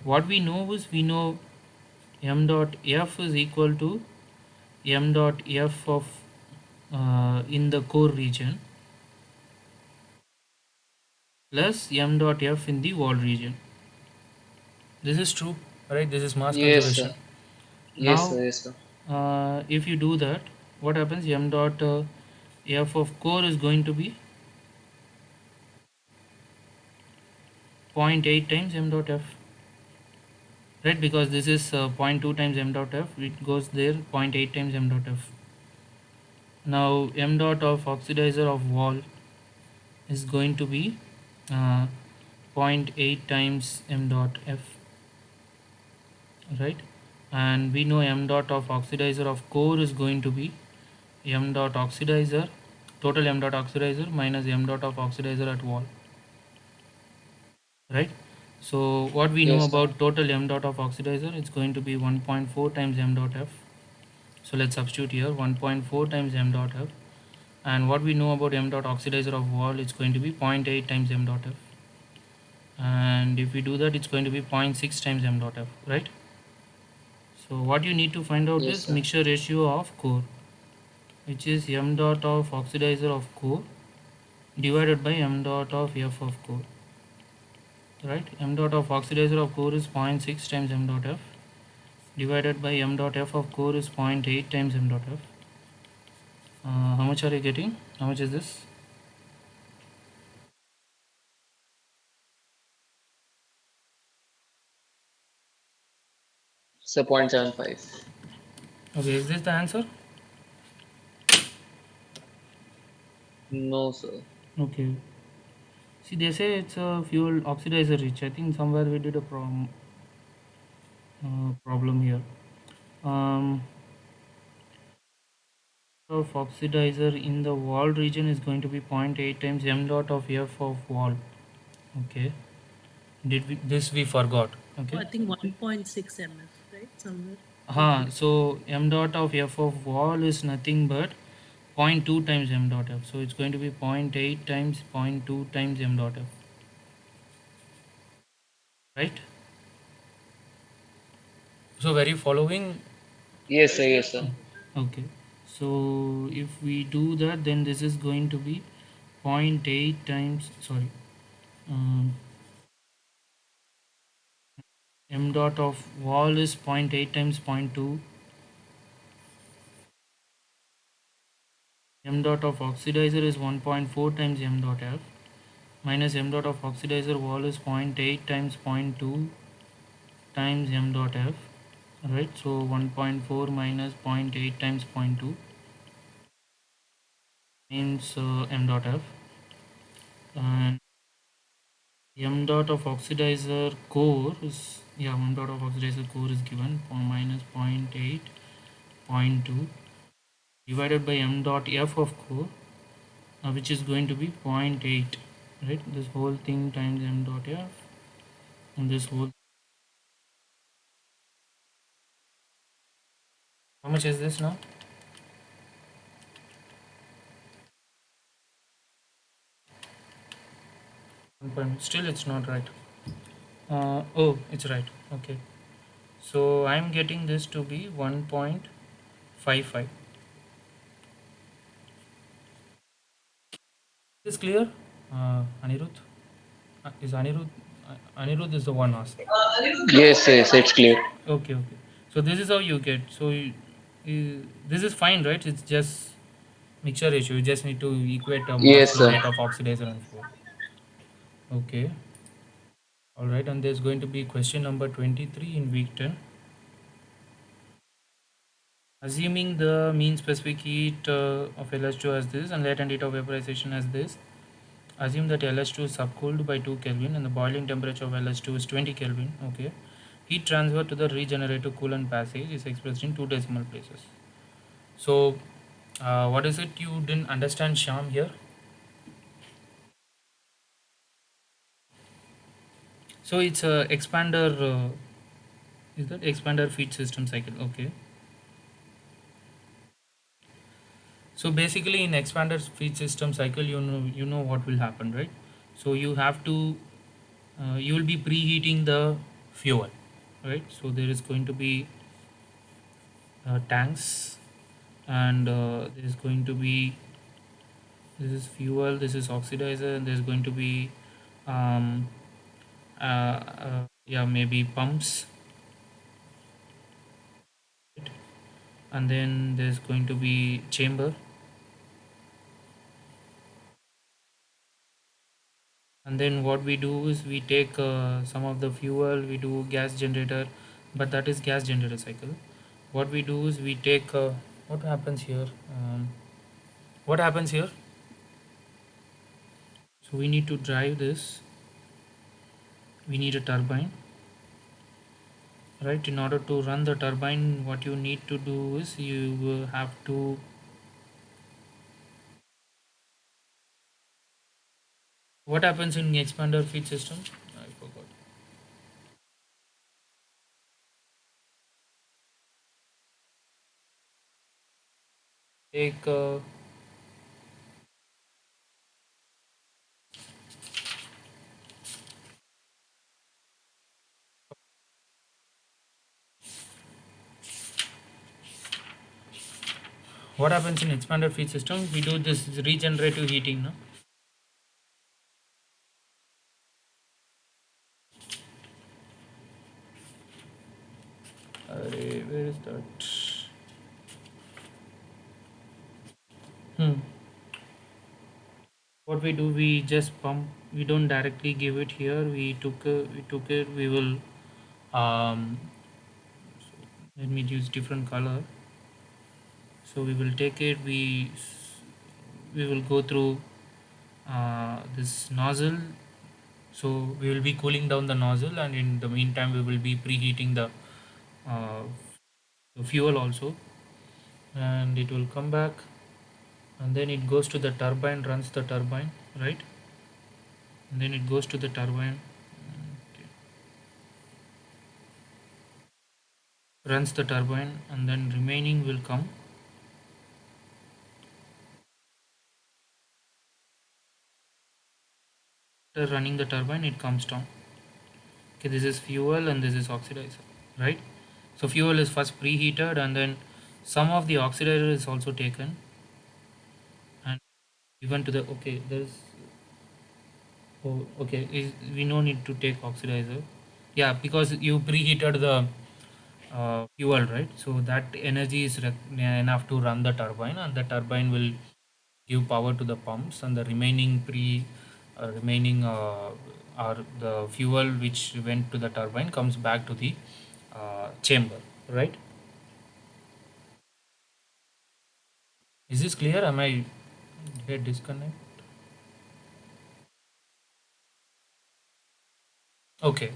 Speaker 1: what we know is we know m dot F is equal to m dot F of in the core region plus m dot F in the wall region. This is true, right? This is mass
Speaker 3: Yes,
Speaker 1: conservation.
Speaker 3: sir. Yes,
Speaker 1: Now
Speaker 3: sir. Yes, sir.
Speaker 1: if you do that, what happens? M dot F of core is going to be zero point 0.8 times m dot F, right? Because this is 0.2 times m dot F, it goes there 0.8 times m dot F. Now m dot of oxidizer of wall is going to be uh, 0.8 times m dot F, right? And we know m dot of oxidizer of core is going to be m dot oxidizer, total m dot oxidizer minus m dot of oxidizer at wall, right? So what we know
Speaker 3: Yes, sir.
Speaker 1: about total m dot of oxidizer, it's going to be 1.4 times m dot F. So let's substitute here 1.4 times m dot F. And what we know about m dot oxidizer of wall, it's going to be 0.8 times m dot F. And if we do that, it's going to be 0.6 times m dot F, right? So what you need to find out
Speaker 3: Yes,
Speaker 1: is
Speaker 3: sir.
Speaker 1: mixture ratio of core, which is m dot of oxidizer of core divided by m dot of F of core, right? M dot of oxidizer of core is 0.6 times m dot F divided by m dot F of core is 0.8 times m dot F. How much are you getting? How much is this?
Speaker 3: So 0.75.
Speaker 1: Okay, is this the answer?
Speaker 3: No, sir.
Speaker 1: Okay. See, they say it's a fuel oxidizer rich. I think somewhere we did a problem here. Um, of oxidizer in the wall region is going to be zero point 0.8 times m dot of F of wall. Okay. Did we this we forgot?
Speaker 2: Oh,
Speaker 1: Okay.
Speaker 2: I think 1.6 mf, right? Somewhere.
Speaker 1: So m dot of F of wall is nothing but zero point 0.2 times m dot F. So it's going to be 0.8 times 0.2 times m dot F, right? So were you following?
Speaker 3: Yes, sir. Yes, sir.
Speaker 1: Okay. So if we do that, then this is going to be zero point 0.8 times, sorry, um, m dot of wall is zero point 0.8 times 0.2, m dot of oxidizer is 1.4 times m dot F, minus m dot of oxidizer wall is zero point 0.8 times 0.2 times m dot F, right? So 1.4 minus zero point 0.8 times 0.2 means m dot F, and m dot of oxidizer core is, yeah, m dot of oxidizer core is given minus zero point 0.8 zero point 0.2 divided by m dot F of core, which is going to be zero point 0.8, right? This whole thing times m dot F, and this whole much is this now? 1 point. Still, it's not right. Oh, it's right. Okay. So I'm getting this to be 1.55. Is this clear? Anirudh? Is Anirudh? Anirudh is the one asked.
Speaker 3: Yes, yes, it's clear.
Speaker 1: Okay, okay. So this is how you get. So this is fine, right? It's just mixture ratio. You just need to equate a mass
Speaker 3: Yes,
Speaker 1: flow
Speaker 3: sir.
Speaker 1: rate of oxidizer and fuel. Okay. All right. And there's going to be question number 23 in week 10. Assuming the mean specific heat of LH2 as this and latent heat of vaporization as this, assume that LH2 is subcooled by 2 Kelvin and the boiling temperature of LH2 is 20 Kelvin. Okay. Heat transfer to the regenerative coolant passage is expressed in 2 decimal places. So, what is it you didn't understand, Sham, here? So it's a expander. Is that expander feed system cycle? Okay. So basically, in expander feed system cycle, you know what will happen, right? So you have to you will be preheating the fuel, right? So there is going to be tanks, and there is going to be, this is fuel, this is oxidizer, and there's going to be um, yeah, maybe pumps, right? And then there's going to be chamber, and then what we do is we take some of the fuel, we do gas generator, but that is gas generator cycle. What we do is we take what happens here, what happens here, so we need to drive this, we need a turbine, right? In order to run the turbine, what you need to do is you have to, what happens in expander feed system, I forgot. Take what happens in expander feed system, we do this regenerative heating, no? Where is that? What we do, we just pump, we don't directly give it here, we took it, we will um, let me use different color. So we will take it, we will go through this nozzle. So we will be cooling down the nozzle, and in the meantime we will be preheating uh, the fuel also, and it will come back, and then it goes to the turbine, runs the turbine, right? And then it goes to the turbine, okay, runs the turbine, and then remaining will come after running the turbine, it comes down. Okay, this is fuel and this is oxidizer, right? So fuel is first preheated, and then some of the oxidizer is also taken and given to the, okay, there's, oh, okay, we no need to take oxidizer, yeah, because you preheated the fuel, right? So that energy is enough to run the turbine, and the turbine will give power to the pumps, and the remaining or the fuel which went to the turbine comes back to the chamber, right? Is this clear? Am I get disconnect? Okay.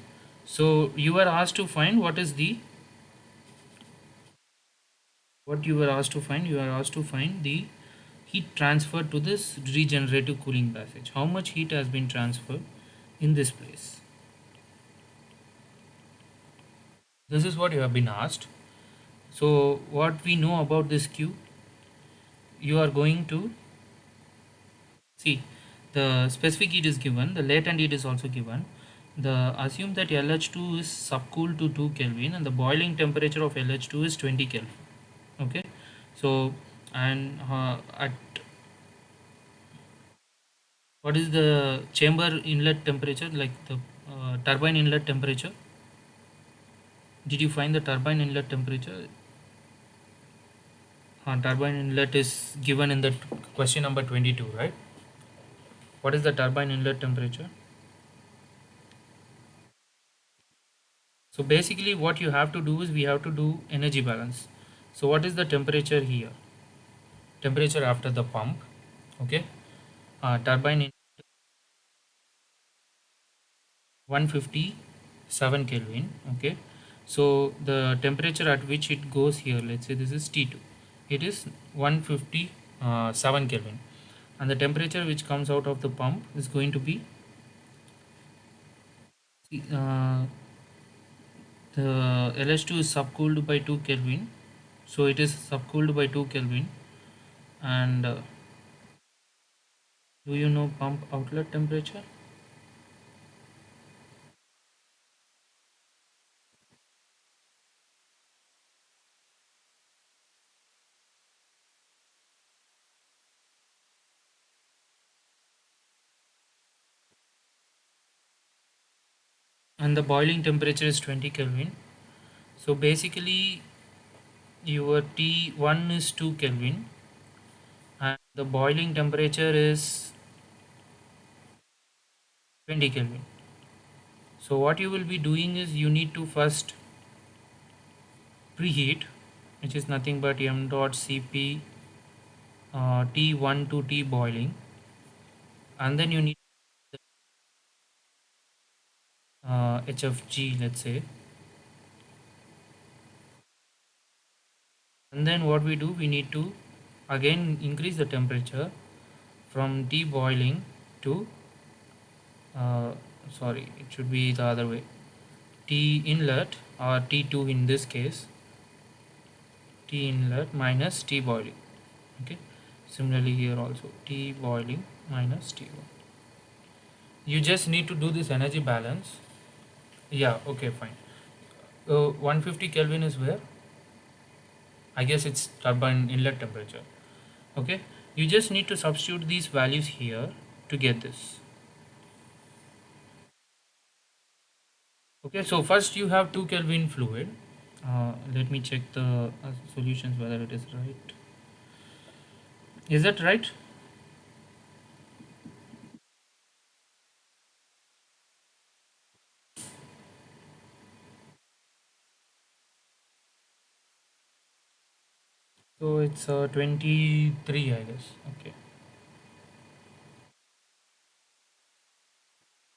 Speaker 1: So you were asked to find what is the, what you were asked to find. You are asked to find the heat transfer to this regenerative cooling passage. How much heat has been transferred in this place? This is what you have been asked. So what we know about this Q, you are going to see the specific heat is given, the latent heat is also given. The assume that LH2 is subcooled to 2 Kelvin and the boiling temperature of LH2 is 20 Kelvin. Okay, so and at what is the chamber inlet temperature, like the turbine inlet temperature? Did you find the turbine inlet temperature? Turbine inlet is given in the question number 22, right? What is the turbine inlet temperature? So basically what you have to do is we have to do energy balance. So what is the temperature here? Temperature after the pump. Okay, turbine in 157 Kelvin. Okay, so the temperature at which it goes here, let's say this is T2, it is 157 Kelvin, and the temperature which comes out of the pump is going to be the LH2 is subcooled by 2 Kelvin, so it is subcooled by 2 Kelvin. And do you know pump outlet temperature? And the boiling temperature is 20 Kelvin. So basically your T1 is 2 Kelvin and the boiling temperature is 20 Kelvin. So what you will be doing is you need to first preheat, which is nothing but m dot Cp T1 to T boiling, and then you need HFG, let's say. And then what we do, we need to again increase the temperature from T boiling to uh, sorry, it should be the other way, T inlet, or T2 in this case, T inlet minus T boiling. Okay, similarly here also T boiling minus T boiling. You just need to do this energy balance. Yeah, okay, fine. 150 Kelvin is where? I guess it's turbine inlet temperature. Okay, you just need to substitute these values here to get this. Okay, so first you have 2 Kelvin fluid. Let me check the solutions whether it is right. Is that right? So it's 23, I guess. Okay,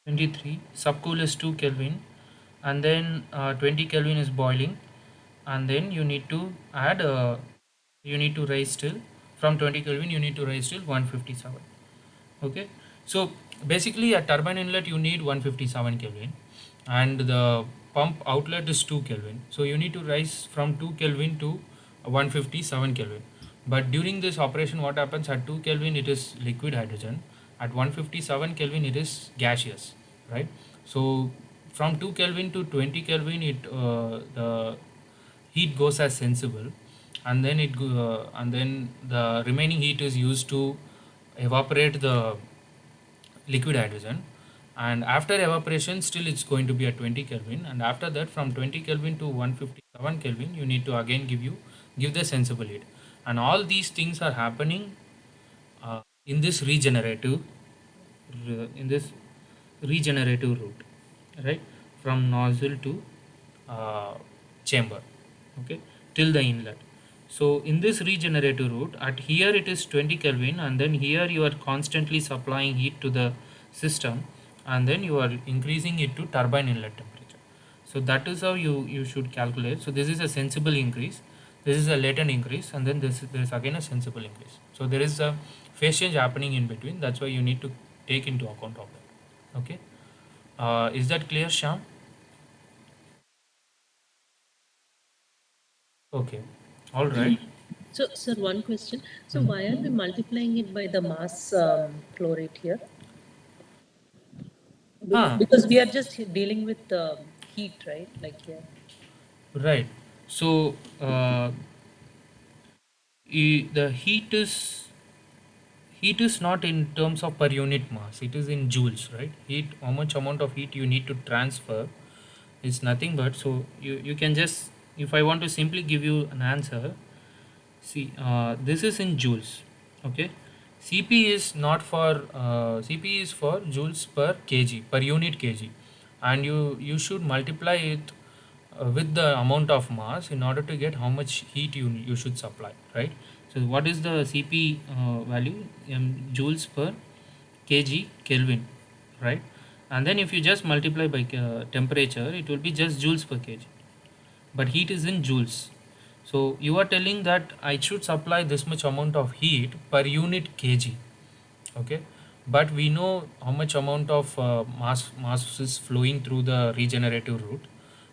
Speaker 1: 23. Subcool is 2 Kelvin, and then 20 Kelvin is boiling, and then you need to add. You need to raise till from 20 Kelvin. You need to raise till 157. Okay, so basically at turbine inlet you need 157 Kelvin, and the pump outlet is 2 Kelvin. So you need to rise from 2 Kelvin to 157 Kelvin. But during this operation, what happens at 2 Kelvin it is liquid hydrogen, at 157 Kelvin it is gaseous, right? So from 2 Kelvin to 20 Kelvin, the heat goes as sensible, and then and then the remaining heat is used to evaporate the liquid hydrogen, and after evaporation still it's going to be at 20 Kelvin, and after that from 20 Kelvin to 157 Kelvin you need to again give the sensible heat, and all these things are happening in this in this regenerative route, right, from nozzle to uh, chamber, okay, till the inlet. So in this regenerative route, at here it is 20 Kelvin, and then here you are constantly supplying heat to the system, and then you are increasing it to turbine inlet temperature. So that is how you should calculate. So this is a sensible increase, this is a latent increase, and then there is again a sensible increase. So there is a phase change happening in between. That's why you need to take into account of that. Okay, is that clear, Sham? Okay, all right.
Speaker 2: So, sir, one question. So,
Speaker 1: Mhm.
Speaker 2: why are we multiplying it by the mass flow rate here?
Speaker 1: Ah,
Speaker 2: Because we are just dealing with heat, right? Like here.
Speaker 1: right. So the heat is not in terms of per unit mass. It is in joules, right? Heat, how much amount of heat you need to transfer is nothing but, so you can just, if I want to simply give you an answer, see, this is in joules, okay? Cp is not for Cp is for joules per kg, per unit kg, and you should multiply it with the amount of mass in order to get how much heat you should supply, right? So what is the Cp value? Joules per kg Kelvin, right? And then if you just multiply by temperature, it will be just joules per kg, but heat is in joules. So you are telling that I should supply this much amount of heat per unit kg, okay? But we know how much amount of mass is flowing through the regenerative route,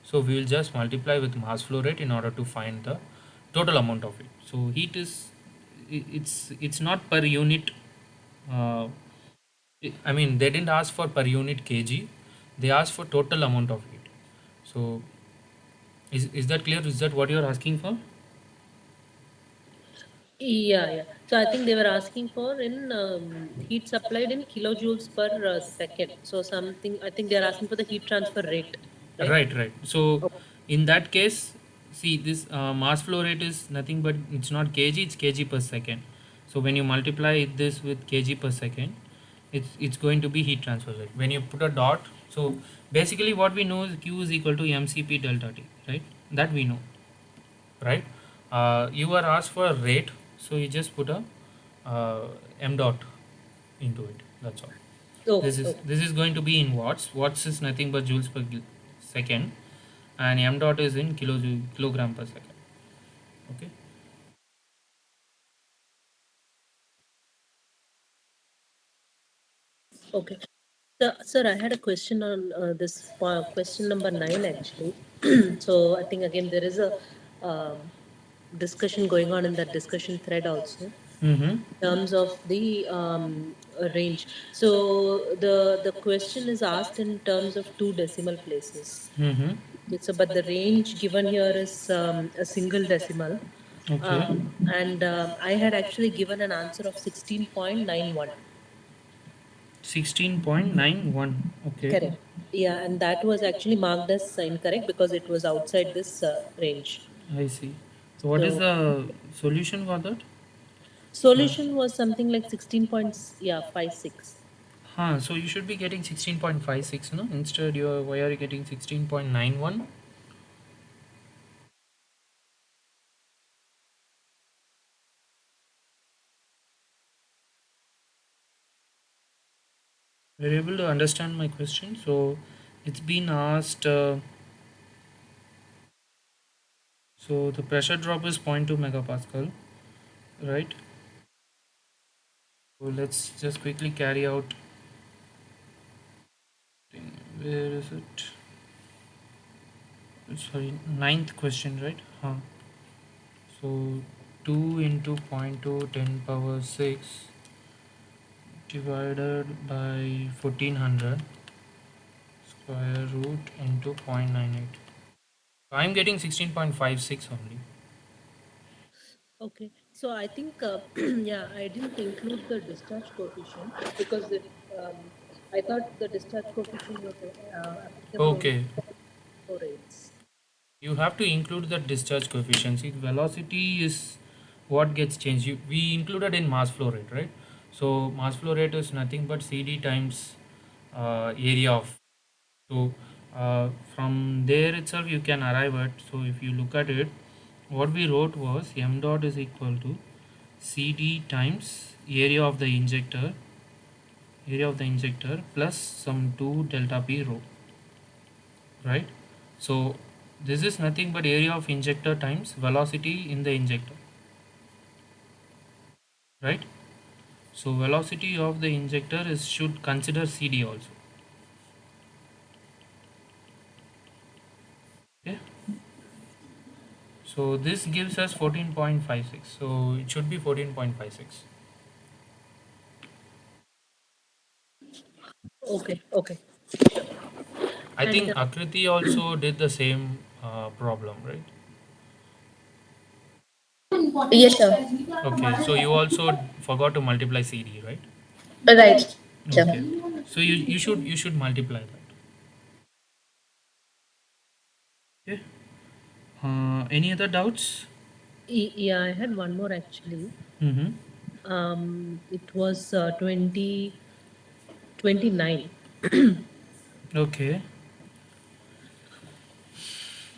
Speaker 1: so we will just multiply with mass flow rate in order to find the total amount of it. So heat is, it's not per unit. uh, I mean, they didn't ask for per unit kg, they asked for total amount of heat. So is that clear? Is that what you're asking for?
Speaker 2: Yeah, yeah. So I think they were asking for in heat supplied in kilojoules per second. So something, I think they're asking for the heat transfer rate, right?
Speaker 1: Right, right. So in that case, see, this mass flow rate is nothing but, it's not kg, it's kg per second. So when you multiply this with kg per second, it's going to be heat transfer rate. When you put a dot, so basically what we know is Q is equal to mcp delta T, right? That we know, right? You are asked for a rate, so you just put a m dot into it. That's all.
Speaker 2: Okay,
Speaker 1: This is going to be in watts. Watts is nothing but joules per second, and m dot is in kilogram per second. Okay.
Speaker 2: okay. Sir, I had a question on this question number 9 actually. So I think again there is a um, discussion going on in that discussion thread also
Speaker 1: Mm-hmm.
Speaker 2: in terms of the range. So the question is asked in terms of two decimal places.
Speaker 1: Mm-hmm.
Speaker 2: Okay, so but the range given here is a single decimal.
Speaker 1: Okay.
Speaker 2: And I had actually given an answer of 16.91.
Speaker 1: 16.91. Okay.
Speaker 2: Correct. Yeah, and that was actually marked as incorrect because it was outside this range.
Speaker 1: I see. So what is
Speaker 2: So
Speaker 1: the solution for that? Uh,
Speaker 2: solution was something like 16 points, yeah, 56.
Speaker 1: so you should be getting 16.56, no? Instead, why are you getting 16.91? Are you able to understand my question? So it's been asked. So the pressure drop is zero point 0.2 megapascal, right? So let's just quickly carry out. Where is it? Sorry, ninth question, right? So 2 into 0.2 10 power 6 divided by 1400 square root into 0.98. So I'm getting 16.56 only.
Speaker 2: Okay, so I think, yeah, I didn't include the discharge coefficient because I thought the discharge coefficient was applicable only
Speaker 1: Okay,
Speaker 2: for flow rates.
Speaker 1: you have to include the discharge coefficient. See, velocity is what gets changed. We included in mass flow rate, right? So mass flow rate is nothing but CD times area of. So from there itself you can arrive at. So if you look at it, what we wrote was m dot is equal to CD times area of the injector plus some 2 delta P rho, right? So this is nothing but area of injector times velocity in the injector, right? So velocity of the injector is should consider CD also. Okay. So this gives us 14.56. So it should be 14.56.
Speaker 2: Okay, okay.
Speaker 1: I
Speaker 2: And
Speaker 1: think Akriti also did the same problem, right?
Speaker 4: Yes, sir.
Speaker 1: Okay, so you also forgot to multiply CD, right?
Speaker 4: Right, sir.
Speaker 1: Okay, so you should multiply that. Okay. Any other doubts?
Speaker 2: yeah, I had one more actually.
Speaker 1: Mm-hmm.
Speaker 2: It was 2029.
Speaker 1: Okay.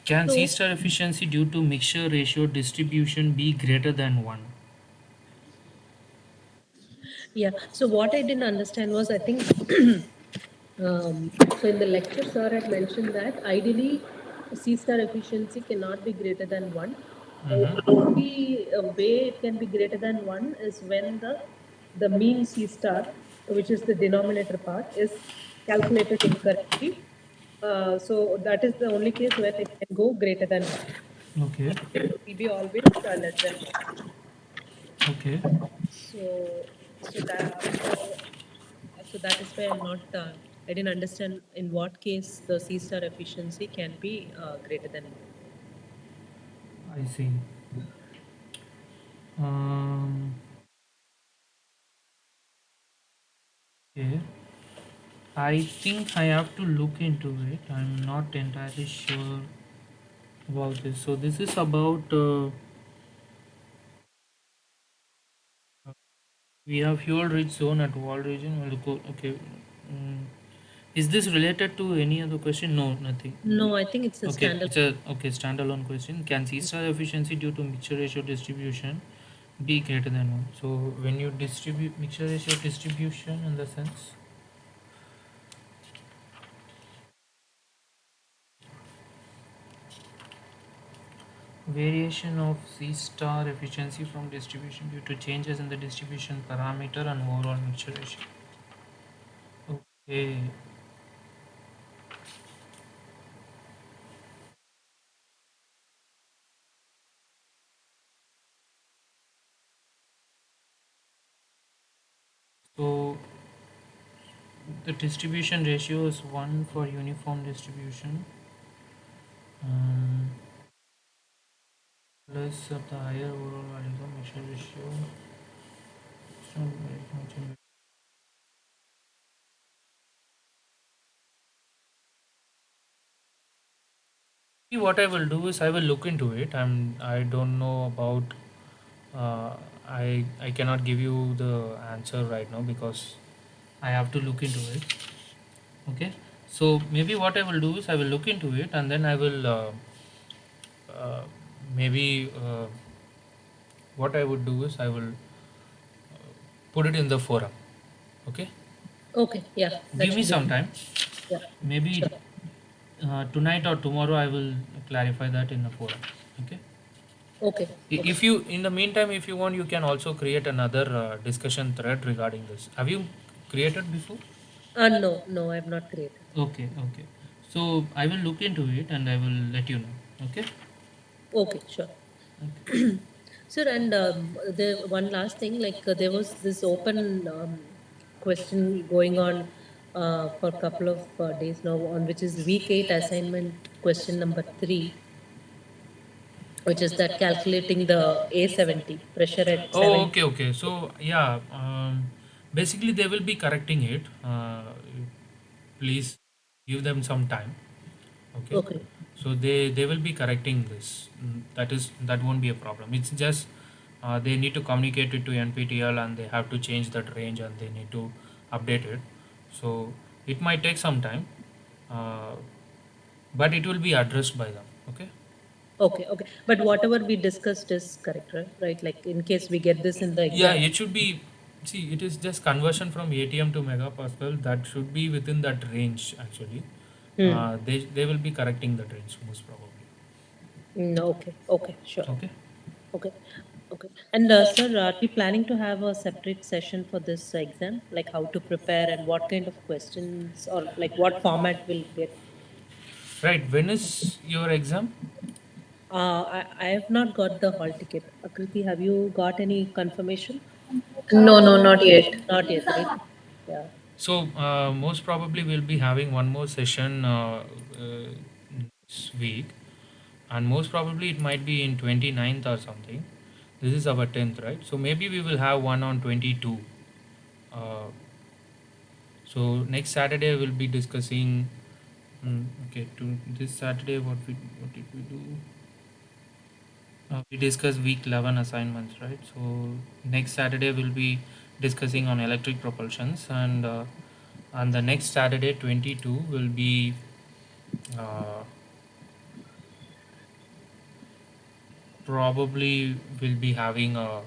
Speaker 1: Can C
Speaker 2: So,
Speaker 1: star efficiency due to mixture ratio distribution be greater than 1?
Speaker 2: yeah, so what I didn't understand was I think so in the lecture, sir had mentioned that ideally C star efficiency cannot be greater than 1. The
Speaker 1: Mm-hmm.
Speaker 2: only way it can be greater than 1 is when the mean C star, which is the denominator part, is calculated incorrectly. So that is the only case where it can go greater than 1.
Speaker 1: Okay.
Speaker 2: It will be always less than 1.
Speaker 1: Okay.
Speaker 2: So, so that is why I'm not. I didn't understand in what case the C star efficiency can be greater than one.
Speaker 1: I see. Um, okay. I think I have to look into it. I'm not entirely sure about this. So this is about we have fuel rich zone at wall region. Okay. Mm. Is this related to any other question? No, nothing.
Speaker 2: No, I think it's a
Speaker 1: Okay,
Speaker 2: standard.
Speaker 1: it's a okay standalone question. Can C star efficiency due to mixture ratio distribution be greater than 1? So when you distribute mixture ratio distribution in the sense, variation of C star efficiency from distribution due to changes in the distribution parameter and overall mixture ratio. Okay, so the distribution ratio is 1 for uniform distribution, um, plus of the higher overall value of mixture ratio. It's not very much in- See, what I will do is I will look into it. I don't know about. I cannot give you the answer right now because I have to look into it. Okay. So maybe what I will do is I will look into it and then I will uh, maybe what I would do is I will put it in the forum. Okay.
Speaker 2: Okay, yeah, that
Speaker 1: Give me
Speaker 2: should be
Speaker 1: some
Speaker 2: fine.
Speaker 1: time.
Speaker 2: Yeah,
Speaker 1: Maybe
Speaker 2: sure.
Speaker 1: tonight or tomorrow I will clarify that in the forum. Okay.
Speaker 2: Okay, okay.
Speaker 1: If you, in the meantime, if you want, you can also create another discussion thread regarding this. Have you created before?
Speaker 2: No, no, I have not created.
Speaker 1: Okay, okay. So I will look into it and I will let you know. Okay.
Speaker 2: Okay, sure.
Speaker 1: Okay.
Speaker 2: Sir, and the one last thing, like there was this open question going on for a couple of days now, on which is week 8 assignment question number 3, which is that calculating the A70 pressure at
Speaker 1: Oh,
Speaker 2: 7.
Speaker 1: okay, okay. So yeah, basically they will be correcting it. Please give them some time. Okay.
Speaker 2: Okay,
Speaker 1: So they will be correcting this. That won't be a problem. It's just they need to communicate it to NPTEL and they have to change that range and they need to update it. So it might take some time, uh, but it will be addressed by them. Okay.
Speaker 2: okay, okay. But whatever we discussed is correct, right? Right, like in case we get this in the
Speaker 1: Yeah,
Speaker 2: exam.
Speaker 1: it should be. See, it is just conversion from ATM to megapascal. That should be within that range. Actually,
Speaker 2: Hmm.
Speaker 1: they will be correcting that range most probably.
Speaker 2: Okay, okay, sure.
Speaker 1: Okay.
Speaker 2: Okay, okay. And sir, are we planning to have a separate session for this exam, like how to prepare and what kind of questions or like what format will get?
Speaker 1: Right. When is your exam?
Speaker 2: I have not got the hall ticket. Akriti, have you got any confirmation?
Speaker 4: No, no, not yet.
Speaker 2: Not yet, right? Yeah.
Speaker 1: So most probably we'll be having one more session this week, and most probably it might be in 29th or something. This is our 10th, right? So maybe we will have one on 22. Uh, so next Saturday we'll be discussing. Okay, to this Saturday, what did we do? We discussed week 11 assignments, right? So next Saturday we'll be discussing on electric propulsions, and on the next Saturday 22 will be uh, probably will be having a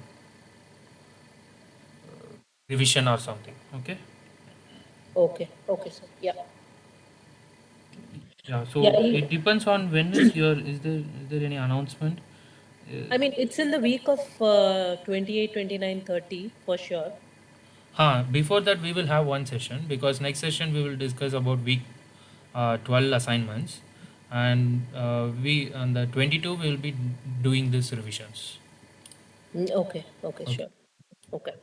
Speaker 1: revision or something. Okay.
Speaker 2: Okay. Okay, sir. Yeah.
Speaker 1: Yeah.
Speaker 2: Yeah.
Speaker 1: So it depends on when is there any announcement?
Speaker 2: I mean, it's in the week of 28, 29, 30 for sure.
Speaker 1: Before that we will have one session, because next session we will discuss about week 12 assignments, and we on the 22 we will be doing these revisions.
Speaker 2: Okay. Okay,
Speaker 1: Okay.
Speaker 2: sure. Okay.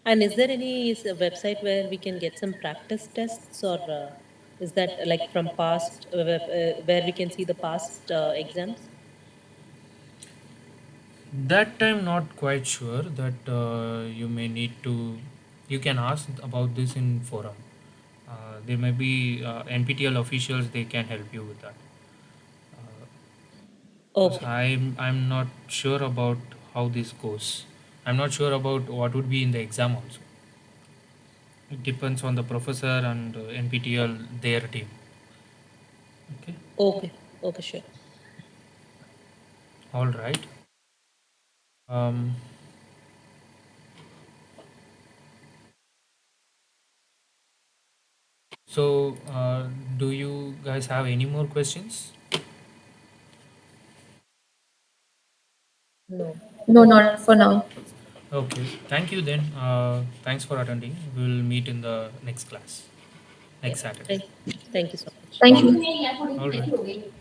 Speaker 2: And is there any website where we can get some practice tests, or is that like from past, where we can see the past exams?
Speaker 1: That time not quite sure, that you may need to, you can ask about this in forum. There may be NPTEL officials, they can help you with that. Because
Speaker 2: Okay.
Speaker 1: I'm not sure about how this goes. I'm not sure about what would be in the exam also. It depends on the professor and NPTEL, their team. Okay.
Speaker 2: Okay. Okay, sure.
Speaker 1: All right. Um, so, do you guys have any more questions?
Speaker 2: No.
Speaker 4: No, not for now.
Speaker 1: Okay. Thank you then. Thanks for attending. We'll meet in the next class,
Speaker 2: Yeah.
Speaker 1: next Saturday.
Speaker 2: Thank you so much.
Speaker 4: Thank
Speaker 1: All right.
Speaker 4: you.
Speaker 1: All right.